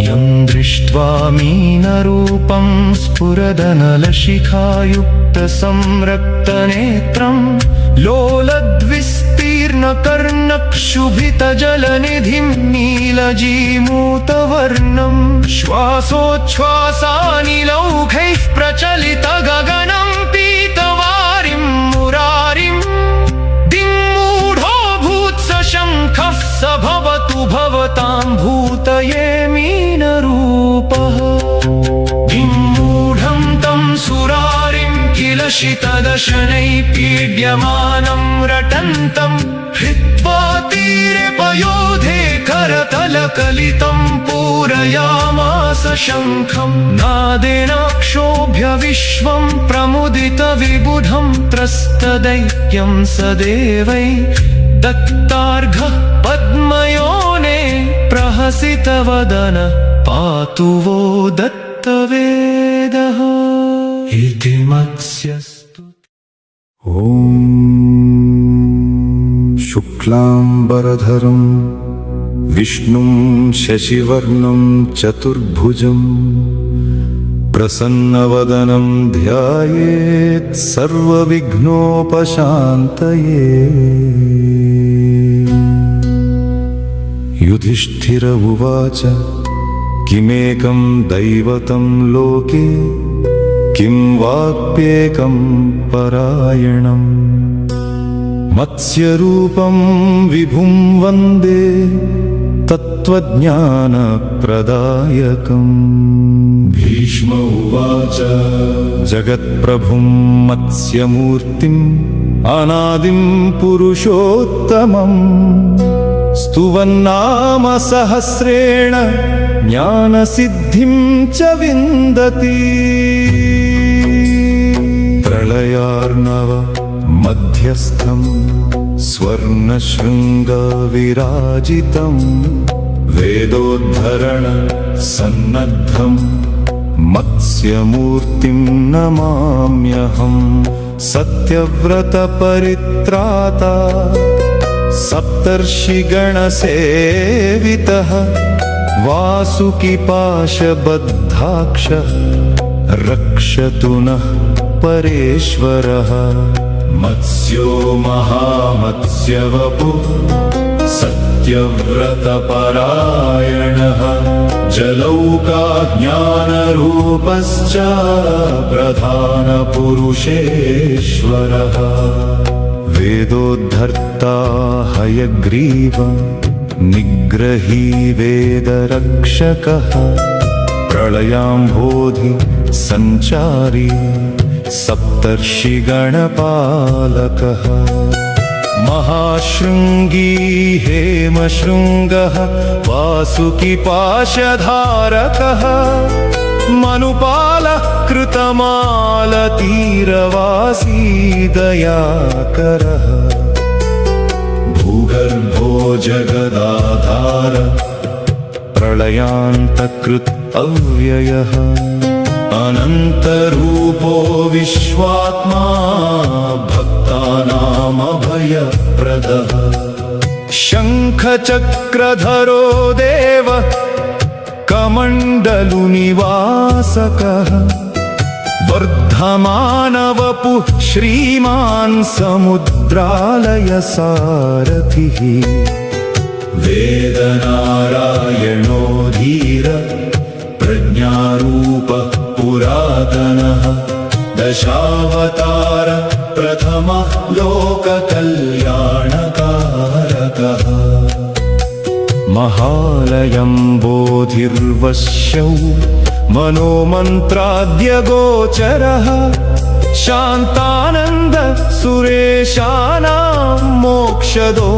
Speaker 3: यं दृष्ट्वा मीनरूपं स्फुरदनलशिखायुक्तसंरक्तनेत्रं लोलद्विस्तीर्णकर्णक्षुभितजलनिधिं नीलजीमूतवर्णं श्वासोच्छ्वासानिलौघैः प्रचलितगगनं पीतवारिं मुरारिं दिङ्मूढो भूत्स शङ्खः स भवतु भवतां भूतये मीनरूपः दिङ्मूढं तं सुरारिं किल शितदशनैः पीड्यमानं रटन्तं हृत्वा तीरे पयोधे करतलकलितं पूरयामास शङ्खं नादेनाक्षोभ्य विश्वं प्रमुदितविबुधं त्रस्तदैत्यं सदेवै दत्तार्घः पद्मयोने प्रहसितवदन पातु वो दत्तवेदः इति मत्स्यस्तु
Speaker 6: ॐ शुक्लाम्बरधरं विष्णुं शशिवर्णं चतुर्भुजं प्रसन्नवदनं ध्यायेत् सर्वविघ्नोपशान्तये युधिष्ठिर उवाच किमेकं दैवतं लोके किं वाप्येकं परायणम् मत्स्यरूपं विभुं वन्दे तत्त्वज्ञानप्रदायकम् भीष्म उवाच जगत्प्रभुं मत्स्यमूर्तिम् अनादिं पुरुषोत्तमम् स्तुवन्नाम सहस्रेण ज्ञानसिद्धिं च विन्दति प्रलयार्णव मध्यस्थं स्वर्णशृङ्गविराजितं वेदोद्धरण सन्नद्धं मत्स्यमूर्तिं नमाम्यहं सत्यव्रतपरित्राता सप्तर्षिगणसेवितः वासुकिपाशबद्धाक्षः रक्षतु नः परेश्वरः मत्स्यो महामत्स्यवपुः सत्यव्रतपरायणः जलौकाज्ञानरूपश्च प्रधानपुरुषेश्वरः वेदोद्धर्ता हयग्रीव निग्रही वेदरक्षकः प्रलयाम्भोधि सञ्चारी सप्तर्षिगणपालकः महाशृङ्गी हेमशृङ्गः वासुकिपाशधारकः मनुपालः कृतमालतीरवासी दयाकरः भूगर्भो जगदाधार प्रलयान्तकृत् अव्ययः अनन्तरूपो विश्वात्मा भक्तानामभयप्रदः शङ्खचक्रधरो देव कमण्डलुनिवासकः वर्धमानवपुः श्रीमान् समुद्रालयसारथिः वेदनारायणो धीर प्रज्ञारूप पुरातनः दशावतार प्रथमः लोककल्याणकारकः महालयम्बोधिर्वश्यौ मनोमन्त्राद्यगोचरः शान्तानन्द सुरेशानां मोक्षदो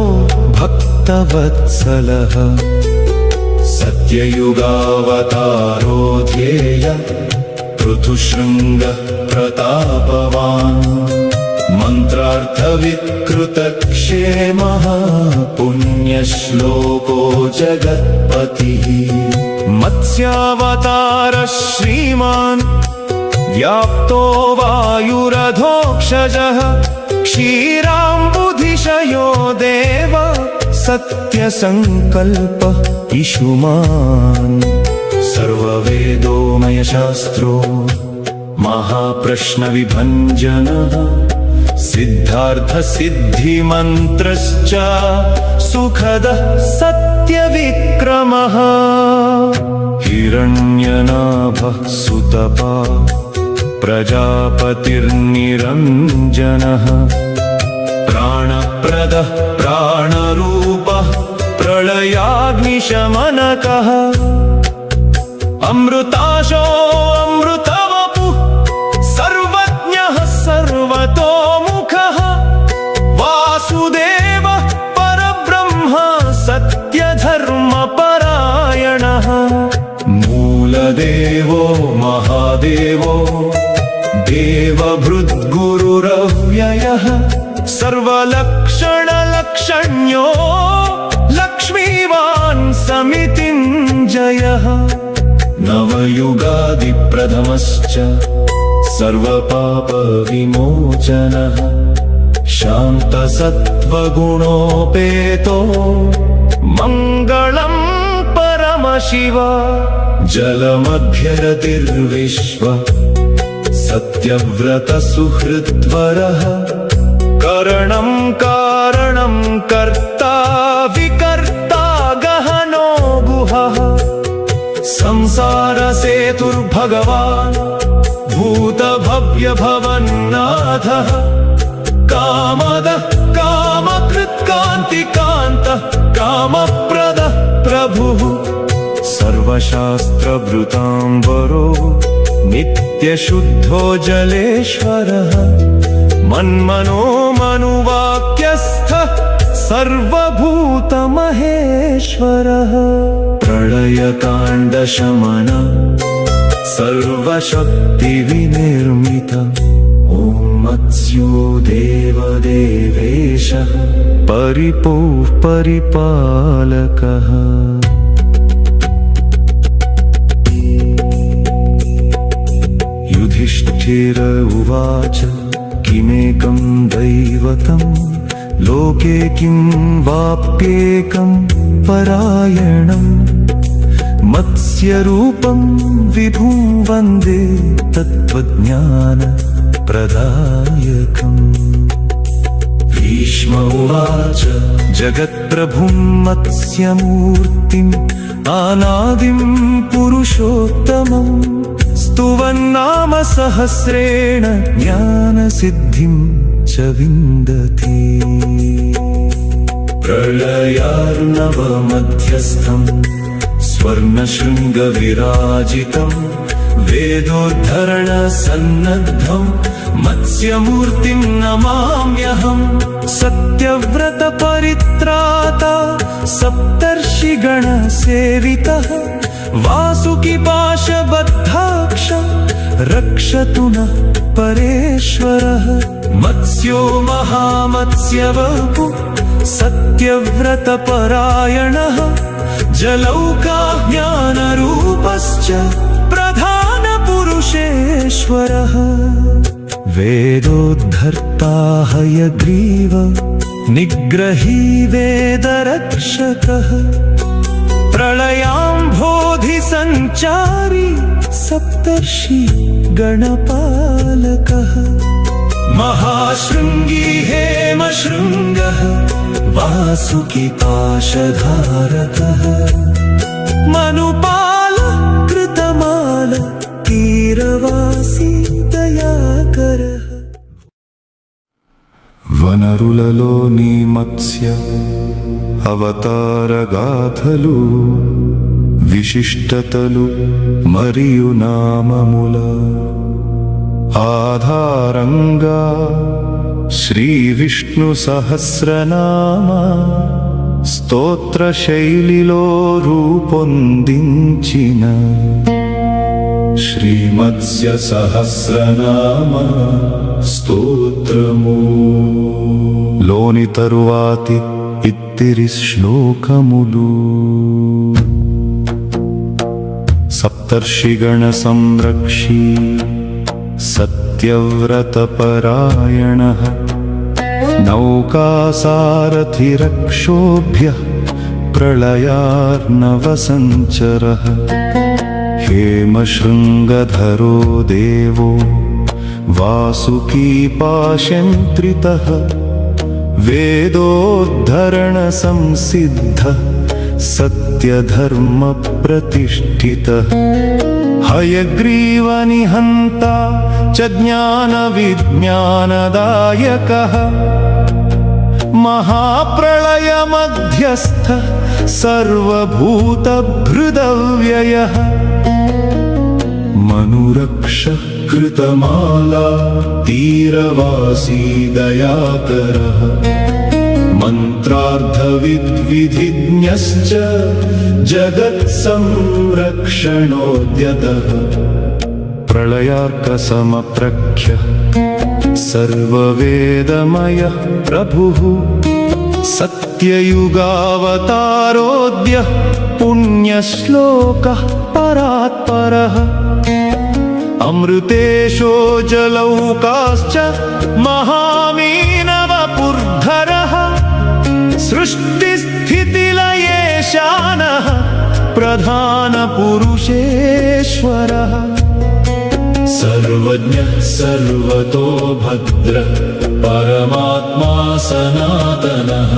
Speaker 6: भक्तवत्सलः सत्ययुगावतारो ध्येय पृथुशृङ्ग प्रतापवान् मन्त्रार्थविकृतक्षेमः पुण्यश्लोको जगत्पतिः मत्स्यावतार श्रीमान् व्याप्तो वायुरधोक्षजः क्षीराम्बुधिशयो देव सत्यसङ्कल्प इषुमान् सर्ववेदोमयशास्त्रो महाप्रश्नविभञ्जनः सिद्धार्थसिद्धिमन्त्रश्च सुखदः सत्यविक्रमः हिरण्यनाभः सुतपा प्रजापतिर्निरञ्जनः प्राणप्रदः प्राणरूपः प्रलयाग्निशमनकः अमृताशो अमृतवपुः सर्वज्ञः सर्वतोमुखः वासुदेवः परब्रह्म सत्यधर्मपरायणः मूलदेवो महादेवो देवभृद्गुरुरव्ययः सर्वलक्षणलक्षण्यो लक्ष्मीवान् समितिञ्जयः नवयुगादिप्रथमश्च सर्वपापविमोचनः शान्तसत्त्वगुणोपेतो मङ्गलं परमशिव जलमध्यरतिर्विश्व सत्यव्रतसुहृद्वरः करणं कारणं कर्ता विकर्ता गहनो गुहः संसारसेतुर्भगवान् भूतभव्यभवन्नाथः कामदः कामकृत्कान्तिकान्तः कामप्रदः प्रभुः सर्वशास्त्रभृताम्बरो नित्यशुद्धो जलेश्वरः मन्मनो मनुवाक्यस्थः सर्वभूतमहेश्वरः प्रलयकाण्डशमन सर्वशक्तिविनिर्मित ॐ मत्स्यो देवदेवेशः परिपूः परिपालकः युधिष्ठिर उवाच किमेकं दैवतं लोके किं वाप्येकं परायणं मत्स्यरूपं विभुं वन्दे तत्त्वज्ञानप्रदायकम् भीष्म उवाच जगत्प्रभुं मत्स्यमूर्तिम् अनादिं पुरुषोत्तमं स्तुवन्नाम सहस्रेण ज्ञानसिद्धिं च विन्दति प्रलयार्णवमध्यस्थं स्वर्णशृङ्गविराजितं वेदोद्धरणसन्नद्धं मत्स्यमूर्तिं नमाम्यहम् सत्यव्रतपरित्राता सप्तर्षिगणसेवितः वासुकिपाशबद्धाक्ष रक्षतु नः परेश्वरः मत्स्यो महामत्स्यवपु सत्यव्रतपरायणः जलौकाज्ञानरूपश्च प्रधानपुरुषेश्वरः वेदोद्धर्ता हयग्रीव निग्रही वेदरक्षकः प्रलयाम्भोधिसञ्चारी सप्तर्षि गणपालकः महाशृङ्गी हेमशृङ्गः वासुकिपाशधारकः मनुपाल कृतमाल तीरवासी दयाकरः
Speaker 5: వనరులలోని మత్స్య అవతారగాథలు విశిష్టతలు మరియు నామముల ఆధారంగా శ్రీ విష్ణు సహస్రనామ స్తోత్ర శైలిలో రూపొందించిన శ్రీమత్స్య సహస్రనామ స్తోత్రము లోని తరువాతి ఇత్తిరి శ్లోకములు సప్తర్షిగణ సంరక్షీ సత్యవ్రతపరాయణః నౌకాసారథిరక్షోభ్యః ప్రళయార్ణవసంచరः हेमशृङ्गधरो देवो वासुकीपाशन्त्रितः वेदोद्धरणसंसिद्धः सत्यधर्मप्रतिष्ठितः हयग्रीवनिहन्ता च ज्ञानविज्ञानदायकः महाप्रलयमध्यस्थः सर्वभूतभृदव्ययः मनुरक्ष कृतमाला तीरवासी दयाकरः मन्त्रार्थविद्विधिज्ञश्च जगत्संरक्षणोद्यतः प्रलयार्कसमप्रख्यः सर्ववेदमयः प्रभुः सत्ययुगावतारोऽद्यः पुण्यश्लोकः परात्परः अमृतेशो जलौकाश्च महामीनवपुर्धरः सृष्टिस्थितिलयेशानः प्रधानपुरुषेश्वरः सर्वज्ञः सर्वतो भद्रः परमात्मा सनातनः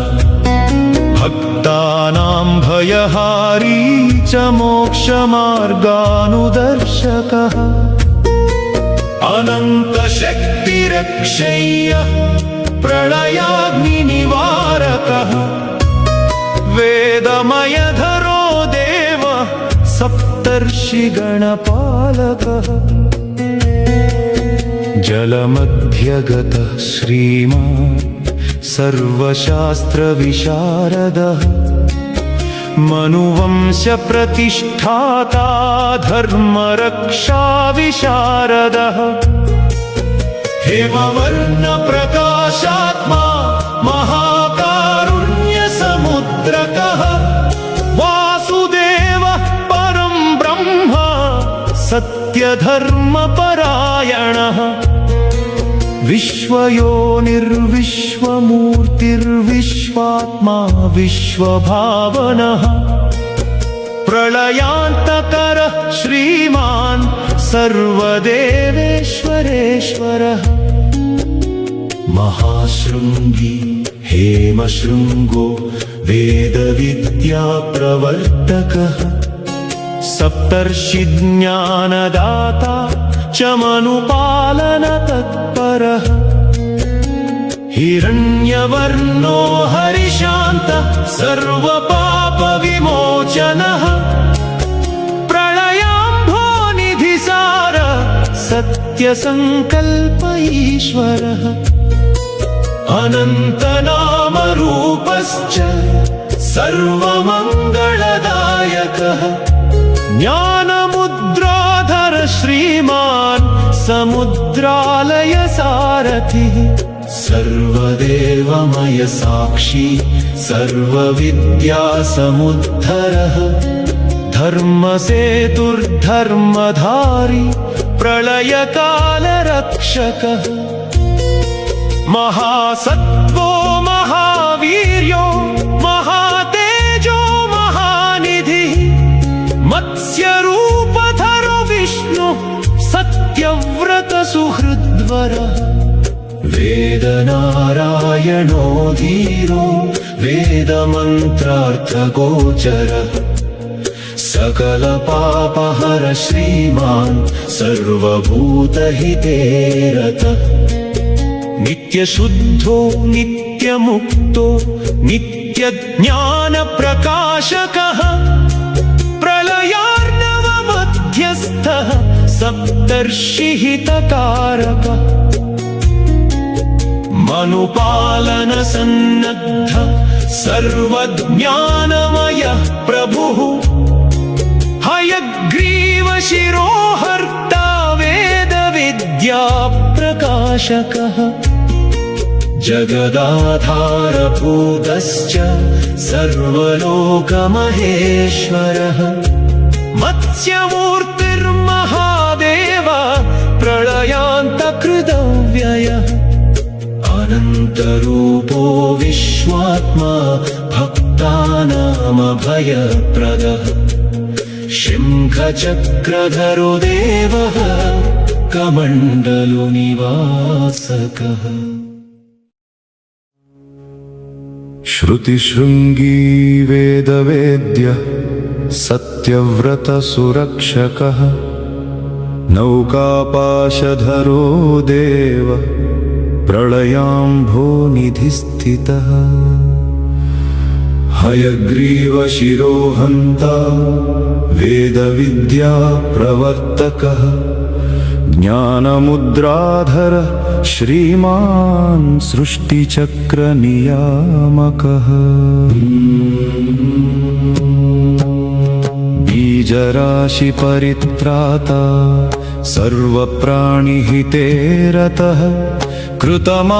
Speaker 5: भक्तानां भयहारी च मोक्षमार्गानुदर्शकः अनन्तशक्तिरक्षय्यः प्रलयाग्निनिवारकः वेदमयधरो देव सप्तर्षिगणपालकः जलमध्यगतः श्रीमान् सर्वशास्त्रविशारदः मनुवंशप्रतिष्ठाता धर्मरक्षाविशारदः हेमवर्णप्रकाशात्मा महाकारुण्यसमुद्रकः वासुदेवः परं ब्रह्म सत्यधर्मपरायणः विश्वयोनिर्विश्वमूर्तिर्विश्वात्मा विश्वभावनः प्रलयान्तकरः श्रीमान् सर्वदेवेश्वरेश्वरः महाशृङ्गी
Speaker 1: हेमशृङ्गो वेदविद्याप्रवर्तकः
Speaker 5: सप्तर्षिज्ञानदाता च मनुपालनतत्परः
Speaker 3: हिरण्यवर्णो हरिशान्तः सर्वपापविमोचनः
Speaker 5: प्रलयाम्भोनिधिसार सत्यसङ्कल्प ईश्वरः
Speaker 3: अनन्तनामरूपश्च सर्वमङ्गलदायकः
Speaker 5: ज्ञानमुद्राधर श्रीमान् समुद्रालय सारथिः
Speaker 1: सर्वदेवमय साक्षी सर्वविद्यासमुद्धरः
Speaker 5: धर्मसेतुर्धर्मधारी प्रलयकालरक्षकः महासत्त्वो महावीर्यो महातेजो महानिधिः मत्स्यरूपधरो विष्णुः सत्यव्रतसुहृद्वरः
Speaker 1: वेदनारायणो धीरो वेदमन्त्रार्थगोचरः सकलपापहर श्रीमान् सर्वभूतहिते रतः
Speaker 5: नित्यशुद्धो नित्यमुक्तो नित्यज्ञानप्रकाशकः प्रलयार्णवमध्यस्थः सप्तर्षिहितकारकः
Speaker 3: मनुपालनसन्नद्ध सर्वज्ञानमयः प्रभुः
Speaker 5: हयग्रीवशिरोहर्ता वेदविद्याप्रकाशकः
Speaker 1: जगदाधारभूतश्च सर्वलोकमहेश्वरः
Speaker 5: मत्स्यमूर्तिर्महादेव प्रलयान्तकृतव्ययः
Speaker 1: अनन्तरूपो विश्वात्मा भक्तानामभयप्रदः शङ्खचक्रधरो देवः कमण्डलुनिवासकः
Speaker 7: श्रुतिशृङ्गी वेदवेद्यः सत्यव्रतसुरक्षकः नौकापाशधरो देव प्रलयाम्भोनिधिस्थितः हयग्रीवशिरोहन्ता वेदविद्याप्रवर्तकः ज्ञानमुद्राधर श्रीमान् सृष्टिचक्रनियामकः बीजराशिपरित्राता सर्वप्राणिहिते रतः कृतमालातीरवासी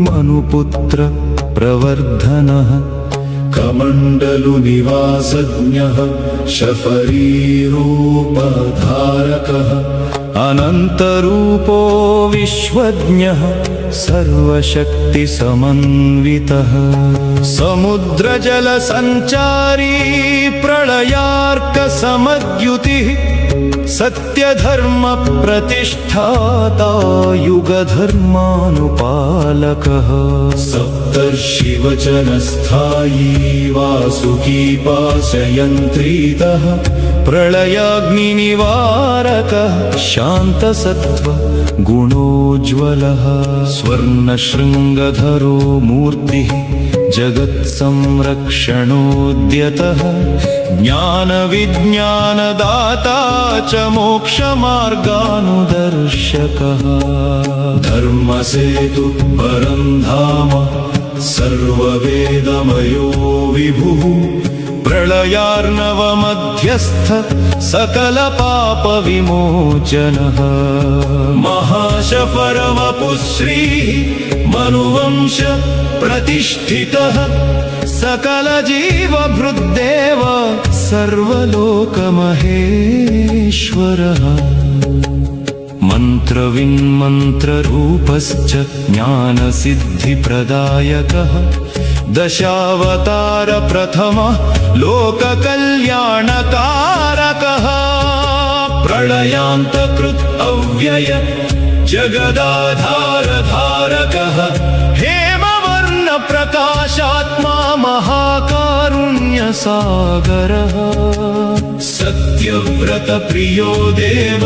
Speaker 7: मनुपुत्र प्रवर्धनः
Speaker 1: कमण्डलुनिवासज्ञः शफरीरूपधारकः
Speaker 7: अनन्तरूपो विश्वज्ञः सर्वशक्तिसमन्वितः समुद्रजलसञ्चारी प्रलयार्कसमद्युतिः सत्यधर्मप्रतिष्ठाता युगधर्मानुपालकः
Speaker 1: सप्तर्षिवचनस्थायी वासुकी पाशयन्त्रीतः
Speaker 7: प्रलयाग्निनिवारकः शान्तसत्त्व गुणोज्ज्वलः स्वर्णशृङ्गधरो मूर्तिः जगत्संरक्षणोद्यतः ज्ञानविज्ञानदाता च मोक्षमार्गानुदर्शकः
Speaker 1: धर्मसेतु परं धाम सर्ववेदमयो विभुः
Speaker 7: प्रलयार्णवमध्यस्थ सकलपापविमोचनः
Speaker 3: महाशफरवपुश्रीः मनुवंश प्रतिष्ठितः
Speaker 7: सकलजीवभृद्देव सर्वलोकमहेश्वरः मन्त्रविन्मन्त्ररूपश्च ज्ञानसिद्धिप्रदायकः दशावतार प्रथमः लोककल्याणकारकः
Speaker 3: प्रलयान्तकृत् अव्यय जगदाधारधारकः
Speaker 5: हेमवर्ण प्रकाशात्मा महाकारुण्यसागरः
Speaker 3: सत्यव्रत प्रियो देव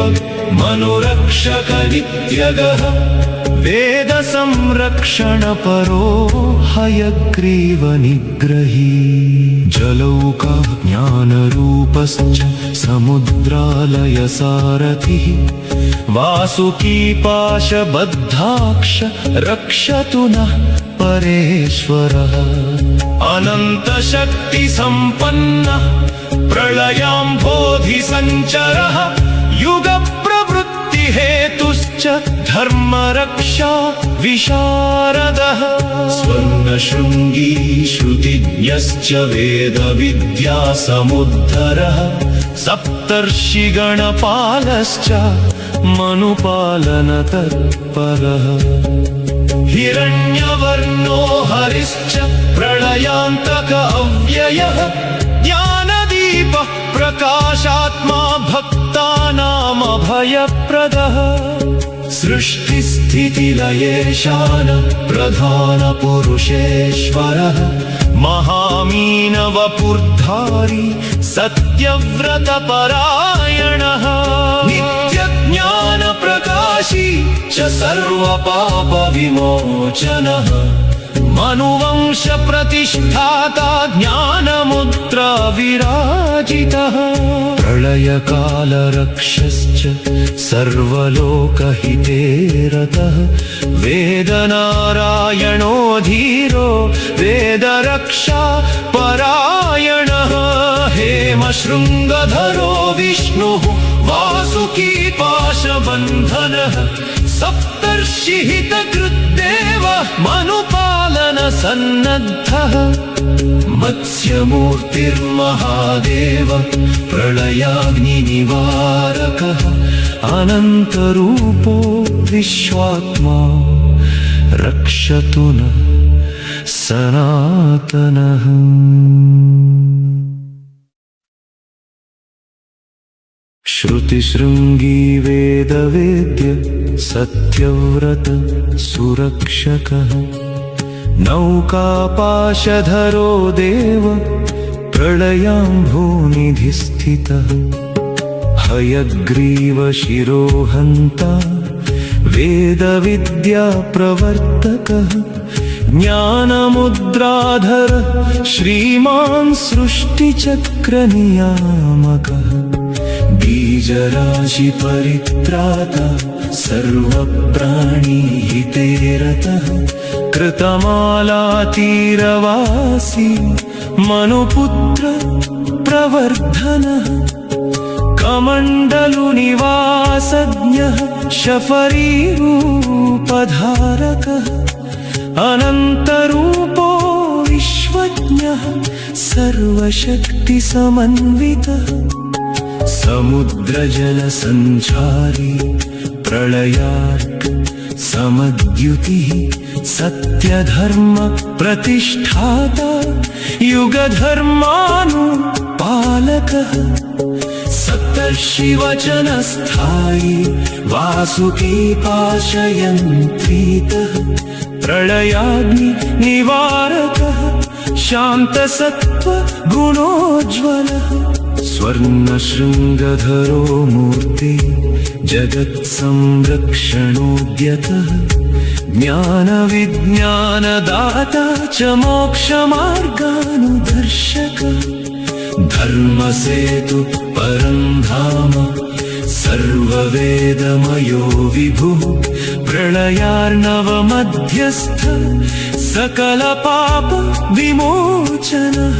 Speaker 3: मनुरक्षक नित्यगः
Speaker 5: वेद संरक्षण परो हयग्रीव निग्रही जलौका ज्ञानरूपश्च समुद्रालय सारथिः वासुकी पाशबद्धाक्ष रक्षतु नः परेश्वरः
Speaker 3: अनंत शक्ति संपन्नः प्रलयाम्भोधि संचरः
Speaker 5: युग प्रवृत्ति हेतुश्च धर्म रक्षा विशारदः
Speaker 3: स्वर्णशृङ्गी श्रुतिज्ञश्च वेद विद्या समुद्धरः
Speaker 5: सप्तर्षिगणपालश्च मनुपालन तत्परः
Speaker 3: हिरण्यवर्णो हरिश्च प्रलयान्तक अव्ययः
Speaker 5: ज्ञानदीपः प्रकाशात्मा भक्तानामभयप्रदः
Speaker 3: सृष्टिस्थितिलयेशान प्रधान पुरुषेश्वरः
Speaker 5: महामीनवपुर्धारी सत्यव्रतपरायणः
Speaker 3: नित्यज्ञानप्रकाशी च सर्वपापविमोचनः
Speaker 5: मनुवंश प्रतिष्ठाता ज्ञानमुद्रा विराजितः प्रलयकालरक्षश्च सर्वलोकहिते रतः वेदनारायणो धीरो वेदरक्षा परायणः
Speaker 3: हेमशृङ्गधरो विष्णुः वासुकी पाशबन्धनः
Speaker 5: सप्तर्षिहितकृद्देवः मनुपालन सन्नद्धः
Speaker 3: मत्स्यमूर्तिर्महादेव प्रलयाग्निनिवारकः
Speaker 5: अनन्तरूपो विश्वात्मा रक्षतु नः सनातनः श्रुतिशृङ्गी वेदवेद्य सत्यव्रत सुरक्षकः नौकापाशधरो देव प्रलयाम्भोनिधिस्थितः हयग्रीव शिरोहन्ता वेदविद्या प्रवर्तकः ज्ञानमुद्राधर श्रीमान् सृष्टिचक्रनियामकः
Speaker 3: बीजराशि परित्राता सर्वप्राणिहिते रतः
Speaker 5: कृतमालातीरवासी मनुपुत्र प्रवर्धनः कमण्डलुनिवासज्ञः शफरीरूपधारकः अनन्तरूपो विश्वज्ञः सर्वशक्तिसमन्वितः
Speaker 3: समुद्रजलसञ्चारी प्रलयार्क समद्युतिः
Speaker 5: सत्यधर्म प्रतिष्ठाता युगधर्मानुपालकः
Speaker 3: सप्तर्षिवचनस्थायी वासुकी पाशयन्त्रीतः
Speaker 5: प्रलयाग्नि निवारकः शान्तसत्त्व गुणोज्ज्वलः
Speaker 3: स्वर्णशृङ्गधरो मूर्ति जगत्संरक्षणोद्यतः
Speaker 5: ज्ञानविज्ञानदाता च मोक्षमार्गानुदर्शकः
Speaker 3: धर्मसेतु परं धाम सर्ववेदमयो विभुः
Speaker 5: प्रलयार्णवमध्यस्थ सकलपाप विमोचनः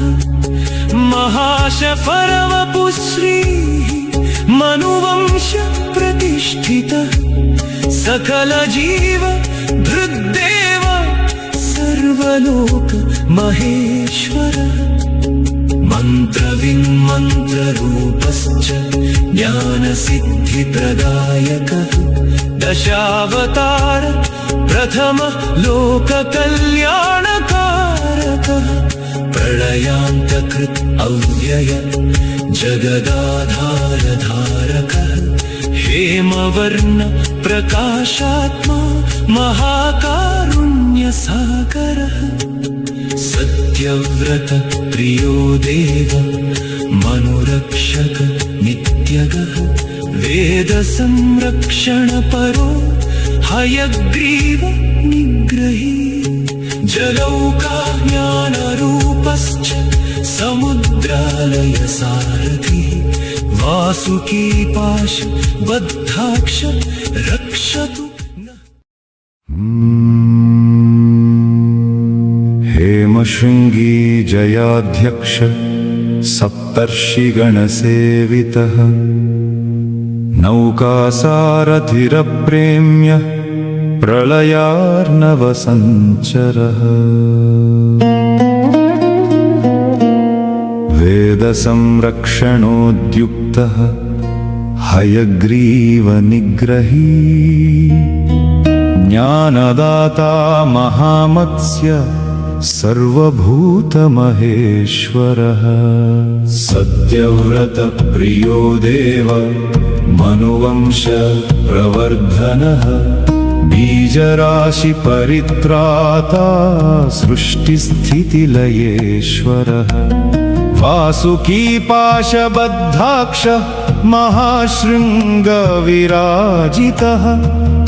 Speaker 5: महाशफरवपुश्रीः मनुवंश प्रतिष्ठितः सकलजीव धृद्देव सर्वलोक महेश्वरः
Speaker 3: मन्त्रविन्मन्त्ररूपश्च ज्ञानसिद्धिप्रदायकः
Speaker 5: दशावतार प्रथम लोककल्याणकारकः
Speaker 3: प्रलयान्तकृत् अव्यय जगदाधारधारकः
Speaker 5: हेमवर्ण प्रकाशात्मा महाकारुण्यसागरः सत्यव्रत प्रियो देव मनुरक्षक नित्यगः वेद संरक्षण परो हयग्रीव निग्रही जलौका ज्ञानरूपश्च समुद्रालय सारथि वासुकी पाश बद्धाक्ष रक्षतु
Speaker 1: हेमशृङ्गी जयाध्यक्ष सप्तर्षिगणसेवितः नौकासारथिरप्रेम्य प्रलयार्णवसञ्चरः वेदसंरक्षणोद्युक्तः हयग्रीवनिग्रही ज्ञानदाता महामत्स्य सर्वभूतमहेश्वरः सत्यव्रत प्रियो देव मनुवंश प्रवर्धनः बीजराशि परित्राता सृष्टिस्थितिलयेश्वरः वासुकी पाशबद्धाक्ष महाशृङ्गविराजितः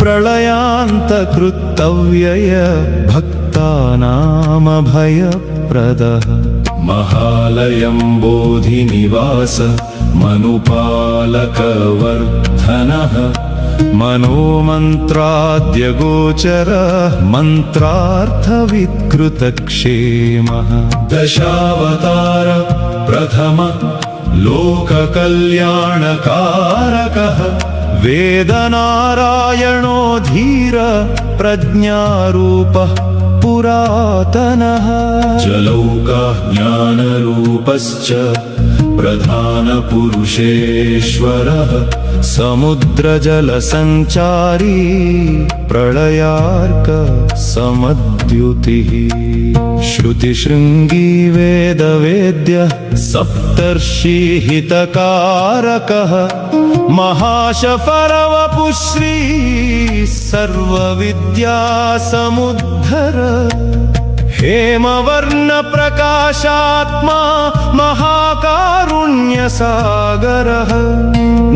Speaker 1: प्रलयान्तकृत्तव्यय भक्तानामभयप्रदः महालयं बोधिनिवास मनुपालकवर्धनः मनोमन्त्राद्यगोचरः मन्त्रार्थविकृतक्षेमः दशावतार प्रथम लोककल्याणकारकः वेदनारायणो धीर प्रज्ञारूपः पुरातनः जलौका ज्ञानरूपश्च प्रधानपुरुषेश्वरः समुद्रजलसञ्चारी प्रलयार्क समद्युतिः श्रुतिशृङ्गी वेदवेद्य सप्तर्षिहितकारकः महाशफरवपुश्री सर्वविद्यासमुद्धर हेमवर्ण प्रकाशात्मा महाकारुण्यसागरः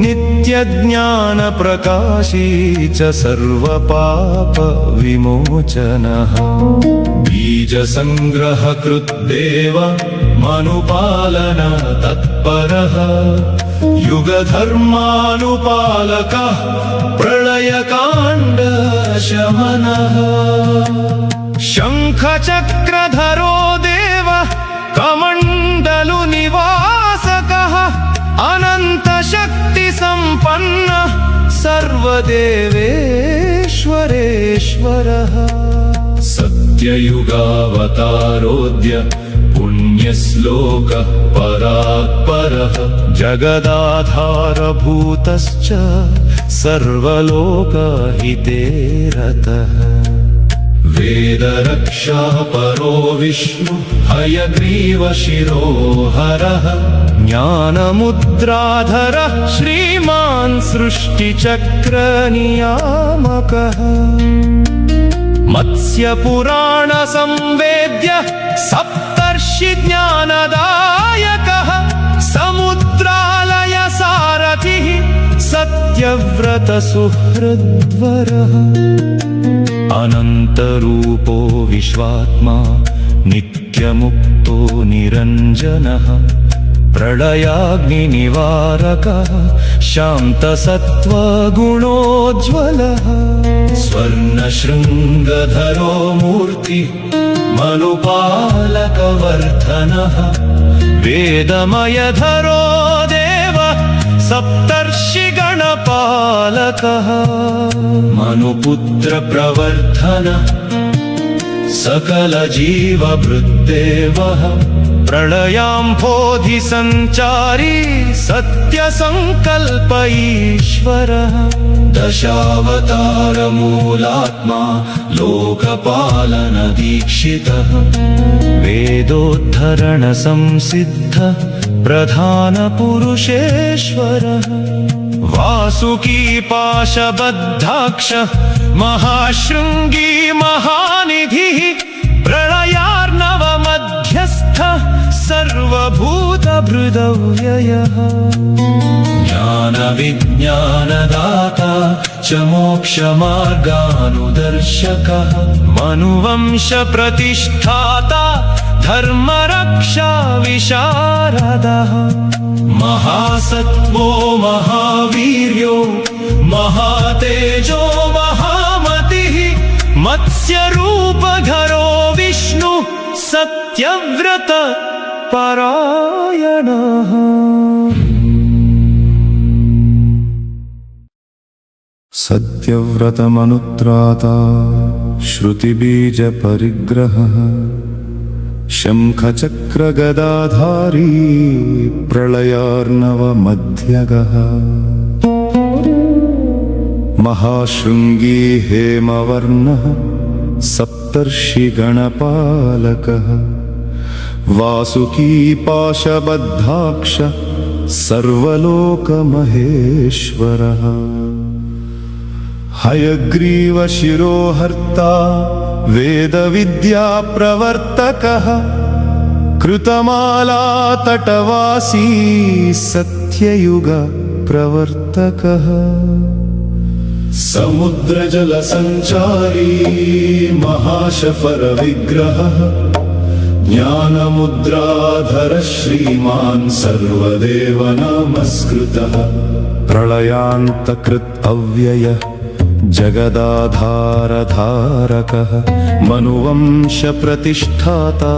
Speaker 1: नित्यज्ञानप्रकाशी च सर्वपाप विमोचनः बीजसङ्ग्रहकृद्देव मनुपालन तत्परः युगधर्मानुपालकः प्रलयकाण्डशमनः शङ्खचक्रधरो देव कमण्डलुनिवासकः अनन्तशक्तिसम्पन्नः सर्वदेवेश्वरेश्वरः सत्ययुगावतारोऽद्य पुण्यश्लोकः परात्परः जगदाधारभूतश्च सर्वलोकहिते रतः वेदरक्षः परो विष्णु हयग्रीव शिरोहरः ज्ञानमुद्राधरः श्रीमान् सृष्टिचक्रनियामकः मत्स्यपुराणसंवेद्य सप्तर्षि ज्ञानदायकः समुद्रालय सारथिः सत्यव्रतसुहृद्वरः अनन्तरूपो विश्वात्मा नित्यमुक्तो निरञ्जनः प्रलयाग्निनिवारकः शान्तसत्त्वगुणोज्ज्वलः स्वर्णशृङ्गधरो मूर्ति मनुपालकवर्धनः वेदमयधरो देव सप्तर्षिगणपालकः मनुपुत्रप्रवर्धन सकलजीवभृद्देवः प्रलयाम्भोधिसञ्चारी सत्यसङ्कल्प ईश्वरः दशावतारमूलात्मा लोकपालनदीक्षितः वेदोद्धरणसंसिद्ध प्रधानपुरुषेश्वरः वासुकी पाशबद्धाक्ष महाशृङ्गी महानिधिः प्रलयार्णवमध्यस्थ सर्वभूतभृदव्ययः
Speaker 3: ज्ञानविज्ञानदाता च मोक्षमार्गानुदर्शकः
Speaker 1: मनुवंशप्रतिष्ठाता धर्मरक्षा विशारदः
Speaker 3: महासत्त्वो महावीर्यो महातेजो महामतिः
Speaker 1: मत्स्यरूपधरो विष्णु सत्यव्रत परायणः
Speaker 7: सत्यव्रतमनुत्राता श्रुतिबीजपरिग्रहः शङ्खचक्रगदाधारी प्रलयार्णवमध्यगः महाशृङ्गी हेमवर्णः सप्तर्षिगणपालकः वासुकी पाशबद्धाक्ष सर्वलोकमहेश्वरः हयग्रीवशिरोहर्ता वेदविद्याप्रवर्तकः कृतमालातटवासी सत्ययुगप्रवर्तकः
Speaker 3: समुद्रजलसञ्चारी महाशफरविग्रहः ज्ञानमुद्राधर श्रीमान् सर्वदेव नमस्कृतः
Speaker 7: प्रलयान्तकृत् अव्ययः जगदाधारधारकः मनुवंशप्रतिष्ठाता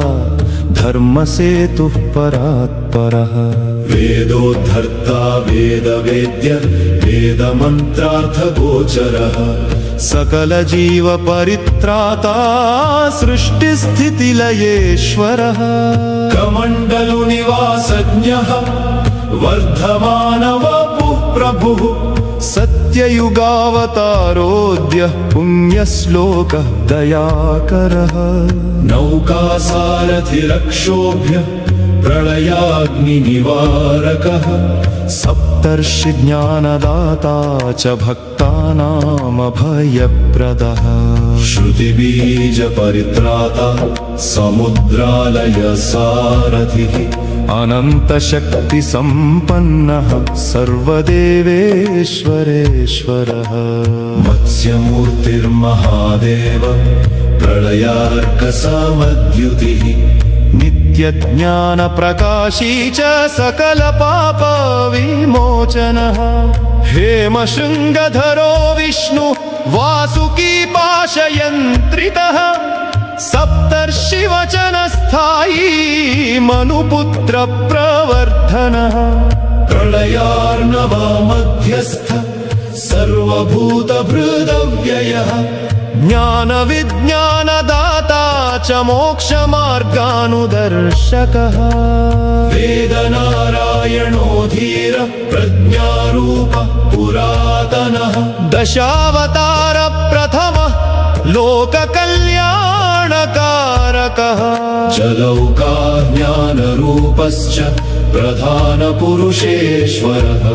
Speaker 7: धर्मसेतुः परात्परः
Speaker 3: वेदोद्धर्ता वेदवेद्य वेदमन्त्रार्थगोचरः
Speaker 7: सकलजीवपरित्राता सृष्टिस्थितिलयेश्वरः
Speaker 3: कमण्डलुनिवासज्ञः वर्धमानवपुः प्रभुः
Speaker 7: सत्ययुगावतारोऽद्यः पुण्यश्लोकः दयाकरः
Speaker 3: नौकासारथिरक्षोभ्य प्रलयाग्निनिवारकः
Speaker 7: सप्तर्षिज्ञानदाता च भक्तानामभयप्रदः
Speaker 3: श्रुतिबीजपरित्राता समुद्रालयसारथिः
Speaker 7: अनन्तशक्तिसम्पन्नः सर्वदेवेश्वरेश्वरः
Speaker 3: मत्स्यमूर्तिर्महादेव प्रलयार्कसमद्युतिः
Speaker 7: नित्यज्ञानप्रकाशी च सकलपापविमोचनः हेमशृङ्गधरो विष्णु वासुकी पाशयन्त्रितः सप्तर्षिवचनस्थायी मनुपुत्रप्रवर्धनः
Speaker 3: प्रलयार्णवमध्यस्थ सर्वभूतभृदव्ययः
Speaker 7: ज्ञानविज्ञानदाता च मोक्षमार्गानुदर्शकः
Speaker 3: वेदनारायणो धीर प्रज्ञारूप पुरातनः
Speaker 7: दशावतार प्रथमः लोककल्याणकारकः
Speaker 3: जलौकाज्ञानरूपश्च प्रधानपुरुषेश्वरः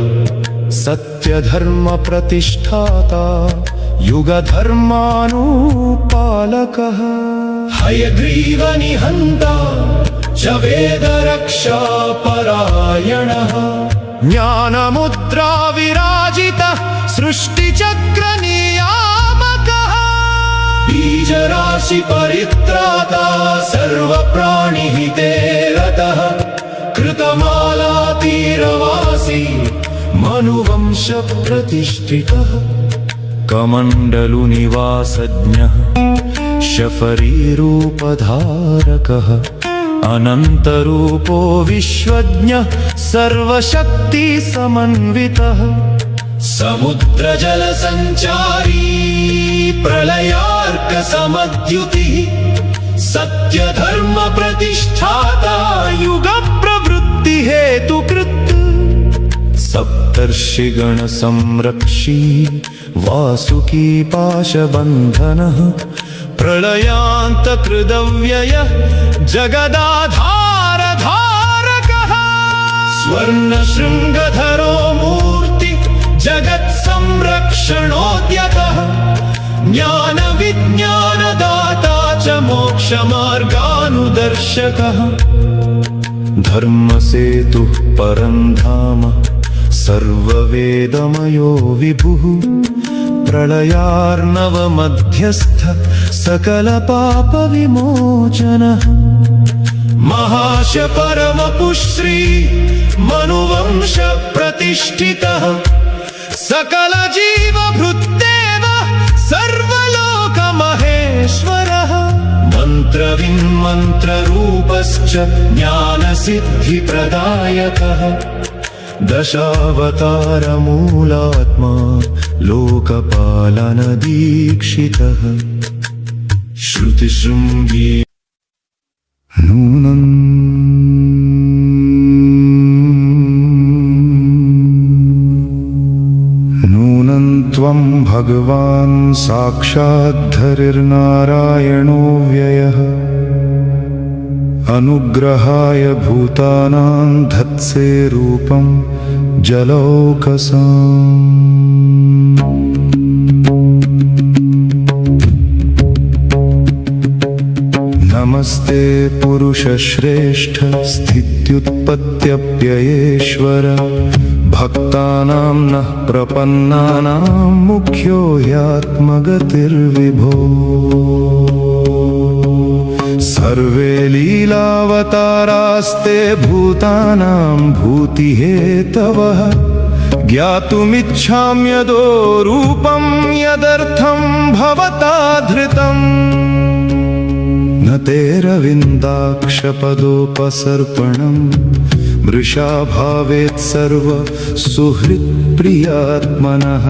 Speaker 7: सत्यधर्मप्रतिष्ठाता युगधर्मानुपालकः
Speaker 3: हयग्रीवनिहन्ता च वेदरक्षापरायणः
Speaker 7: ज्ञानमुद्राविराजितः सृष्टिचक्रनियामकः
Speaker 3: बीजराशिपरित्राता सर्वप्राणिहिते रतः कृतमालातीरवासी
Speaker 7: मनुवंशप्रतिष्ठितः कमण्डलुनिवासज्ञः शफरीरूपधारकः अनन्तरूपो विश्वज्ञः सर्वशक्तिसमन्वितः
Speaker 3: समुद्रजलसञ्चारी प्रलयार्कसमद्युतिः सत्यधर्मप्रतिष्ठाता
Speaker 7: युगप्रवृत्तिहेतुकृत् सप्तर्षिगणसंरक्षी वासुकी पाशबन्धनः प्रलयान्तकृदव्ययः जगदाधारधारकः
Speaker 3: स्वर्णशृङ्गधरो मूर्ति जगत्संरक्षणोद्यतः ज्ञानविज्ञानदाता च मोक्षमार्गानुदर्शकः
Speaker 7: धर्मसेतुः परन्धाम सर्ववेदमयो विभुः प्रलयार्णवमध्यस्थ सकलपापविमोचनः
Speaker 3: महाश परमपुश्री मनुवंश प्रतिष्ठितः सकलजीवभृत्तेव सर्वलोकमहेश्वरः
Speaker 7: मन्त्रविन्मन्त्ररूपश्च ज्ञानसिद्धिप्रदायकः दशावतारमूलात्मा लोकपालनदीक्षितः श्रुतिशृङ्गी नूनं त्वं भगवान् साक्षाद्धरिर्नारायणो व्ययः अनुग्रहाय भूतानां धत्से रूपं जलौकसाम् नमस्ते पुरुषश्रेष्ठ स्थित्युत्पत्त्यप्ययेश्वर भक्तानां नः प्रपन्नानां मुख्यो ह्यात्मगतिर्विभो सर्वे लीलावतारास्ते भूतानां भूतिहेतवः ज्ञातुमिच्छाम्यदो रूपं यदर्थं भवता धृतम् न तेरविन्दाक्षपदोपसर्पणम् मृषा भावेत् सर्वसुहृत्प्रियात्मनः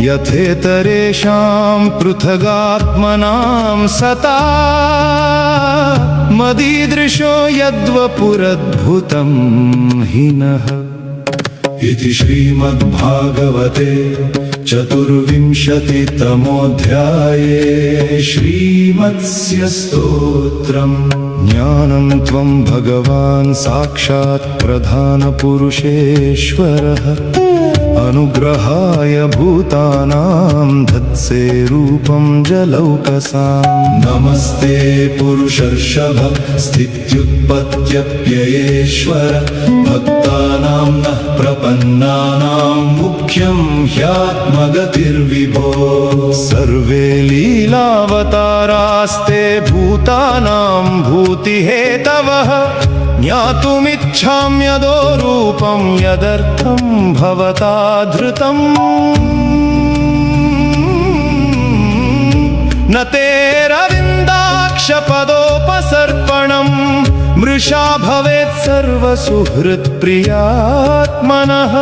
Speaker 7: यथेतरेषां पृथगात्मनां सता मदीदृशो यद्वपुरद्भुतं हि नः इति श्रीमद्भागवते चतुर्विंशतितमोऽध्याये श्रीमत्स्य स्तोत्रम् ज्ञानं त्वं भगवान् साक्षात् प्रधानपुरुषेश्वरः अनुग्रहाय भूतानां धत्से रूपं जलौकसाम् नमस्ते पुरुषर्षभ स्थित्युत्पत्त्यप्ययेश्वर भक्तानां नः प्रपन्नानां मुख्यं ह्यात्मगतिर्विभो सर्वे लीलावतारास्ते भूतानां भूतिहेतवः ज्ञातुमिच्छाम्यदो रूपं यदर्थं भवता धृतम् न तेरविन्दाक्षपदोपसर्पणम् मृषा भवेत् सर्वसुहृत्प्रियात्मनः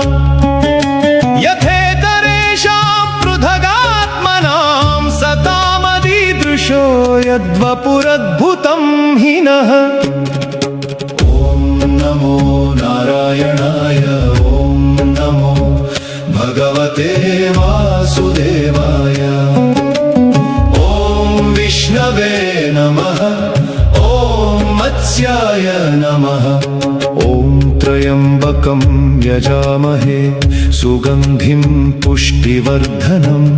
Speaker 7: यथेतरेषां पृथगात्मनां सतामदीदृशो यद्वपुरद्भुतं हि नः नमो नारायणाय ॐ नमो भगवते वासुदेवाय ॐ विष्णवे नमः ॐ मत्स्याय नमः ॐ त्र्यम्बकं यजामहे सुगन्धिं पुष्टिवर्धनम्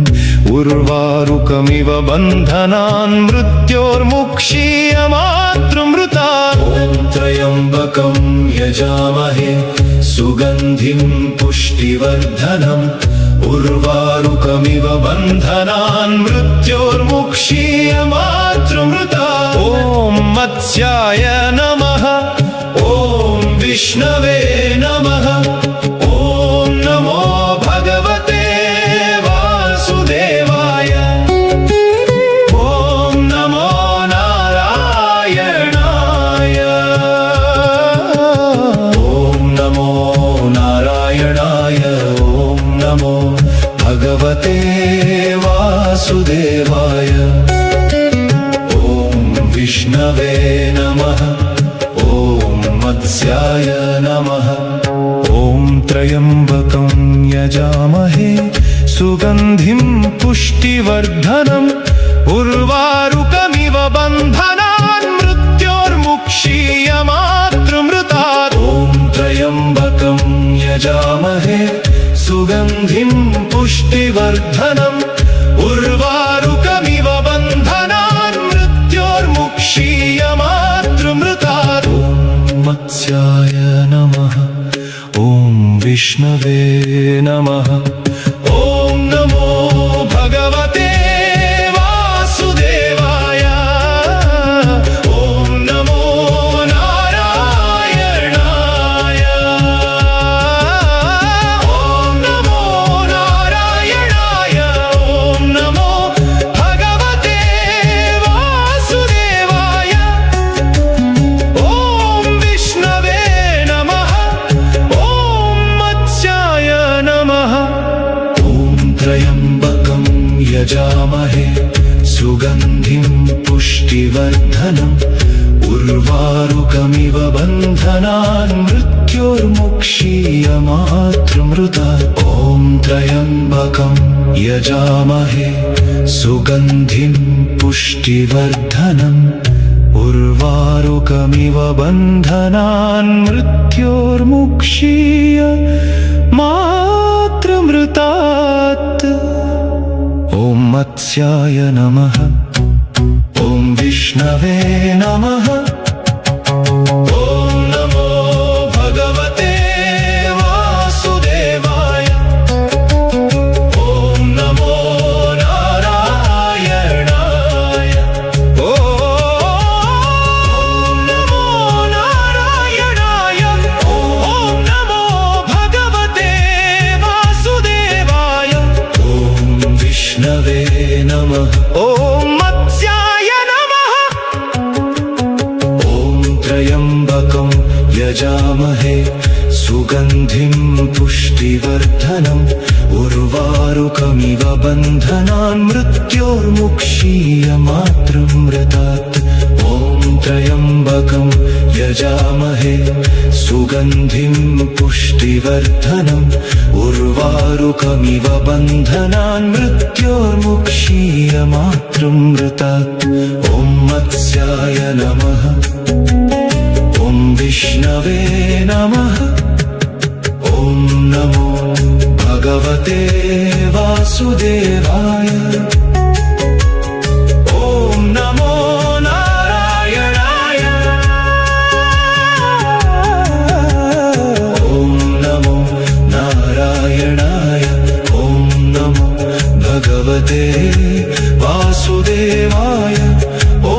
Speaker 7: उर्वारुकमिव बन्धनान् मृत्योर्मुक्षीयमातृमृतात् ॐ त्र्यम्बकं यजामहे सुगन्धिं पुष्टिवर्धनम् उर्वारुकमिव बन्धनान् मृत्योर्मुक्षीयमातृमृतात् ॐ मत्स्याय नमः ॐ विष्णवे नमः ॐ नमो भगवते वासुदेवाय ॐ नमो नारायणाय ॐ नमो नारायणाय ॐ नमो भगवते वासुदेवाय ॐ विष्णवे नमः ॐ मत्स्याय नमः ॐ त्र्यम्बकं यजामहे सुगन्धिं पुष्टिवर्धनम् उर्वारुकमिव बन्धनान् मृत्योर्मुक्षीयमातृमृतात् ॐ त्र्यम्बकं यजामहे सुगन्धिं पुष्टिवर्धनम् उर्वारुकमिव बन्धनान् मृत्योर्मुक्षीय मातृमृतात् ॐ मत्स्याय नमः ॐ विष्णवे नमः ॐ नमो भगवते वासुदेवाय ॐ नमो नारायणाय ॐ नमो नारायणाय ॐ नमो भगवते वासुदेवाय ॐ विष्णवे नमः ॐ मत्स्याय नमः ॐ त्र्यम्बकं यजामहे सुगन्धिं पुष्टिवर्धनम् उर्वारुकमिव बन्धनान् मृत्योर्मुक्षीय मातृमृतात् ॐ त्र्यम्बकं यजामहे सुगन्धिं पुष्टिवर्धनम् उर्वारुकमिव बन्धनान् मृत्योर्मुक्षीय मातृमृतात् ॐ मत्स्याय नमः ॐ विष्णवे नमः ॐ नमो भगवते वासुदेवाय ॐ नमो नारायणाय ॐ नमो नारायणाय ॐ नमो भगवते वासुदेवाय ॐ विष्णवे नमः ॐ मत्स्याय नमः ॐ त्र्यम्बकं यजामहे सुगन्धिं पुष्टिवर्धनम् उर्वारुकमिव बन्धनान् मृत्योर्मुक्षीय मातृमृतात् ॐ त्र्यम्बकं यजामहे सुगन्धिं पुष्टिवर्धनम् उर्वारुकमिव बन्धनान् मृत्योर्मुक्षीय मातृमृतात् ॐ मत्स्याय नमः ॐ विष्णवे नमः ॐ नमो भगवते वासुदेवाय ॐ नमो नारायणाय ॐ नमो नारायणाय ॐ नमो भगवते वासुदेवाय ॐ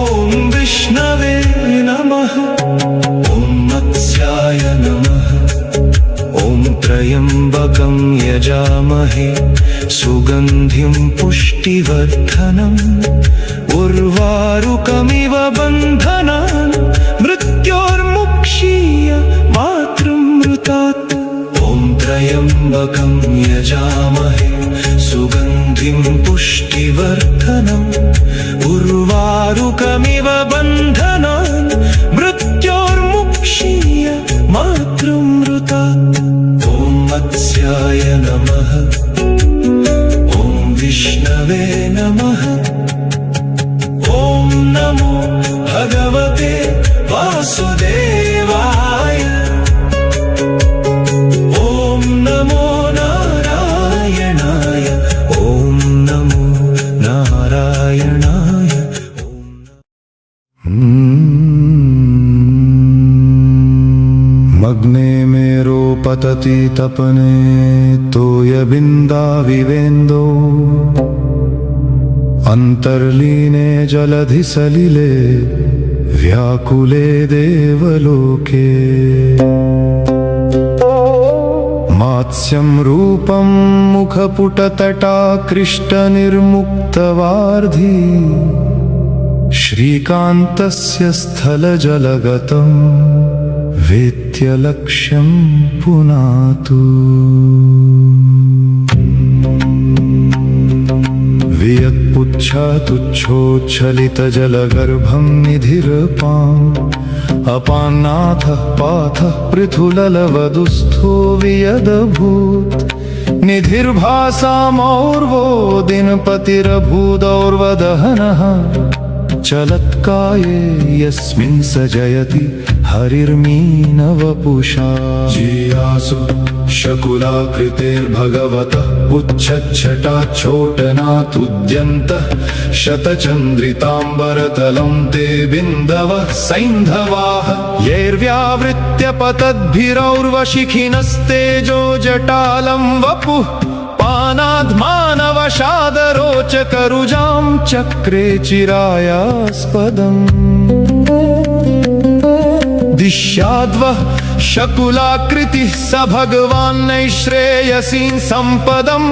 Speaker 7: विष्णवे नमः ॐ मत्स्याय नमः ॐ त्र्यम्बकं यजामहे सुगन्धिं पुष्टिवर्धनम् उर्वारुकमिव बन्धनान् मृत्योर्मुक्षीय मातृमृतात् ॐ त्र्यम्बकं यजामहे सुगन्धिं पुष्टिवर्धनम् उर्वारुकमिव बन्धनान् मृत्योर्मुक्षीय मातृमृतात् ॐ मत्स्याय नमः ॐ विष्णवे नमः ॐ नमो भगवते वासुदेवाय ॐ नमो नारायणाय ॐ नमो नारायणाय
Speaker 3: मग्ने मेरो पतति तपने तोयबिन्दाविवेन्दो अन्तर्लीने जलधिसलिले व्याकुले देवलोके मात्स्यं रूपं मुखपुटतटाकृष्टनिर्मुक्तवार्धी श्रीकान्तस्य स्थलजलगतं वेत्यलक्ष्यं पुनातु वियत्पुच्छातुच्छोच्छलितजलगर्भं निधिरपाम् अपान्नाथः पाथः पृथुललवदुस्थो वियदभूत् निधिर्भासामौर्वो दिनपतिरभूदौर्वदहनः चलत्काये यस्मिन् स जयति हरिर्मीनवपुषा
Speaker 7: जियासु शकुलाकृतेर्भगवतः पुच्छच्छटाच्छोटनाथुद्यन्तः शतचन्द्रिताम्बरतलं ते बिन्दवः सैन्धवाः
Speaker 3: यैर्व्यावृत्य पतद्भिरौर्वशिखिनस्तेजो जटालं वपुः पानाद्मानवशादरोचकरुजां चक्रे चिरायास्पदम् दिश्याद्वः शकुलाकृतिः स भगवान् नैश्रेयसीं सम्पदम्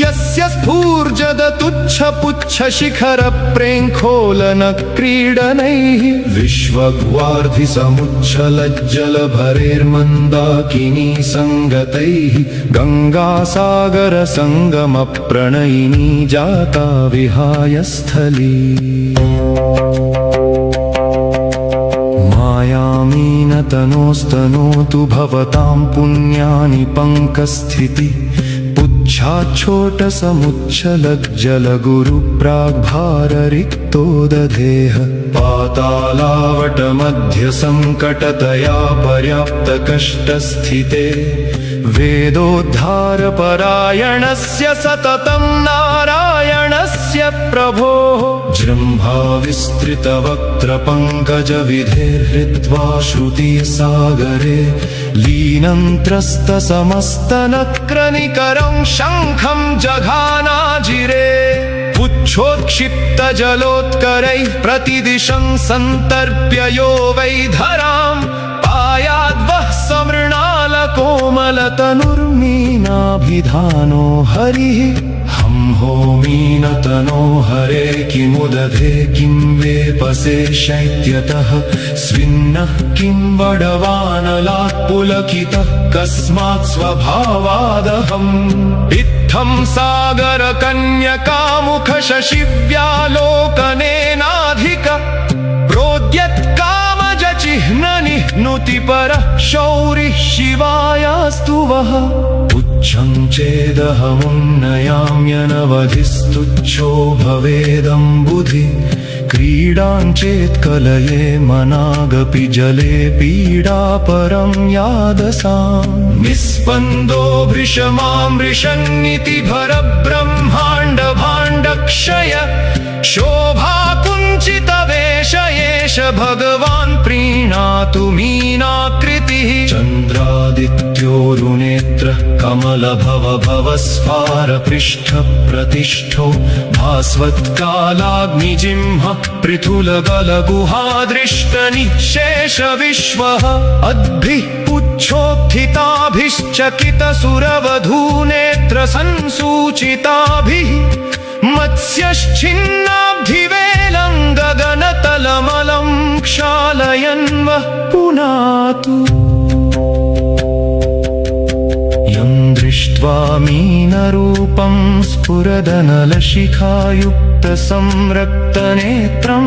Speaker 3: यस्य स्फूर्जदतुच्छपुच्छशिखरप्रेङ्खोलनक्रीडनैः
Speaker 7: विश्वग्वार्धिसमुच्छलज्जलभरेर्मन्दाकिनी सङ्गतैः
Speaker 3: गङ्गासागरसङ्गमप्रणयिनी जाता विहाय स्थली मायामीनतनोस्तनोतु भवतां पुण्यानि पङ्कस्थिति पुच्छाच्छोटसमुच्छलज्जलगुरुप्राग्भाररिक्तो दधेह
Speaker 7: पातालावटमध्यसङ्कटतया पर्याप्तकष्टस्थिते
Speaker 3: वेदोद्धारपरायणस्य सततं नारायणस्य प्रभोः
Speaker 7: जृम्भाविस्तृतवक्त्रपङ्कजविधेर्हृत्वा श्रुतिसागरे
Speaker 3: लीनं त्रस्तसमस्तनक्रनिकरं शङ्खं जघानाजिरे पुच्छोत्क्षिप्तजलोत्करैः प्रतिदिशं सन्तर्प्य यो वै धरां पायाद्वः समृणालकोमलतनुर्मीनाभिधानो हरिः
Speaker 7: हंहो मीनतनो हरे किमुदधे किं वेपसे शैत्यतः स्विन्नः किं वडवानलात् पुलकितः कस्मात् स्वभावादहम्
Speaker 3: इत्थं सागरकन्यकामुखशशिव्यालोकनेनाधिक प्रोद्यत्कामजचिह्ननिह्नुति परः शौरिः शिवायास्तु वः
Speaker 7: पुच्छं चेदहमुन्नयाम्यनवधिस्तुच्छो भवेदम्बुधि
Speaker 3: क्रीडां चेत्कलये मनागपि जले पीडा परं यादसाम्
Speaker 7: निस्पन्दो भृशमामृशन्निति भरब्रह्माण्डभाण्डक्षय
Speaker 3: शोभाकुञ्चितवेश एष भगवान् प्रीणातु मीनाकृतिः
Speaker 7: चन्द्रादित्योरुनेत्रः कमलभवभवस्फारपृष्ठप्रतिष्ठो भास्वत्कालाग्निजिह्म पृथुलगलगुहादृष्टनिःशेषविश्वः
Speaker 3: अद्भिः पुच्छोत्थिताभिश्चकितसुरवधूनेत्रसंसूचिताभिः मत्स्यश्छिन्नाब्धिवेलं गगनतलमलं क्षालयन्वः पुनातु यं दृष्ट्वा मीनरूपं स्फुरदनलशिखायुक्तसंरक्तनेत्रं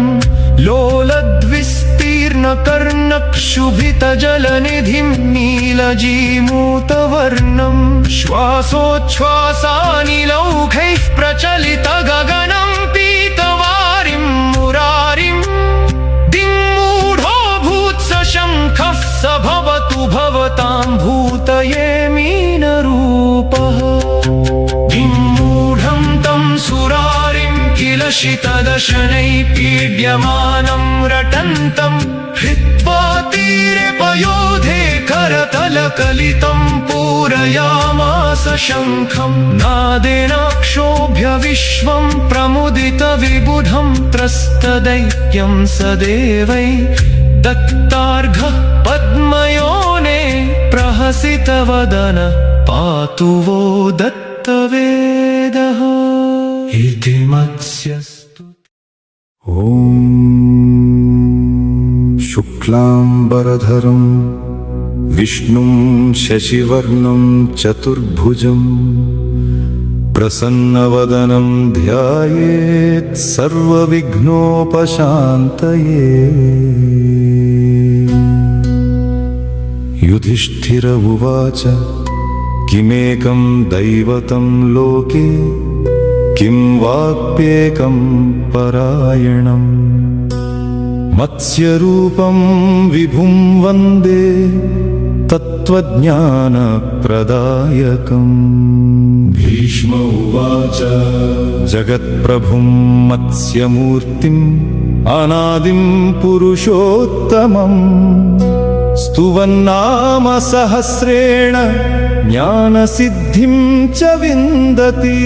Speaker 3: लोलद्विस्तीर्णकर्णक्षुभितजलनिधिं नीलजीमूतवर्णं श्वासोच्छ्वासानिलौघैः प्रचलितगगनं पीतवारिं मुरारिं दिङ्मूढो भूत्सशङ्खः स भवतु भवतां भूतये मीनरूपः दिङ्मूढं तं सुरारिं किल शितदशनैः पीड्यमानं रटन्तं हृत्वा तीरे पयोधे करतलकलितं पूरयामास शङ्खं नादेनाक्षोभ्य विश्वं प्रमुदितविबुधं त्रस्तदैत्यं सदेवै दत्तार्घः पद्मयोने प्रहसितवदन पातु वो दत्तवेदः
Speaker 7: इति मत्स्यस्तु
Speaker 3: ॐ शुक्लाम्बरधरं विष्णुं शशिवर्णं चतुर्भुजं प्रसन्नवदनं ध्यायेत् सर्वविघ्नोपशान्तये युधिष्ठिर उवाच किमेकं दैवतं लोके किं वाप्येकं परायणम् मत्स्यरूपं विभुं वन्दे तत्त्वज्ञानप्रदायकम्
Speaker 2: भीष्म उवाच
Speaker 3: जगत्प्रभुं मत्स्यमूर्तिम् अनादिं पुरुषोत्तमम् स्तुवन्नाम सहस्रेण ज्ञानसिद्धिं च विन्दति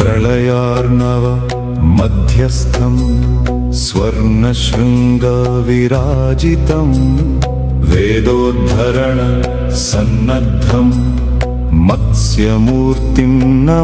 Speaker 3: प्रलयार्णव मध्यस्थं स्वर्णशृङ्गविराजितं वेदोद्धरण सन्नद्धं मत्स्यमूर्तिं नमामि।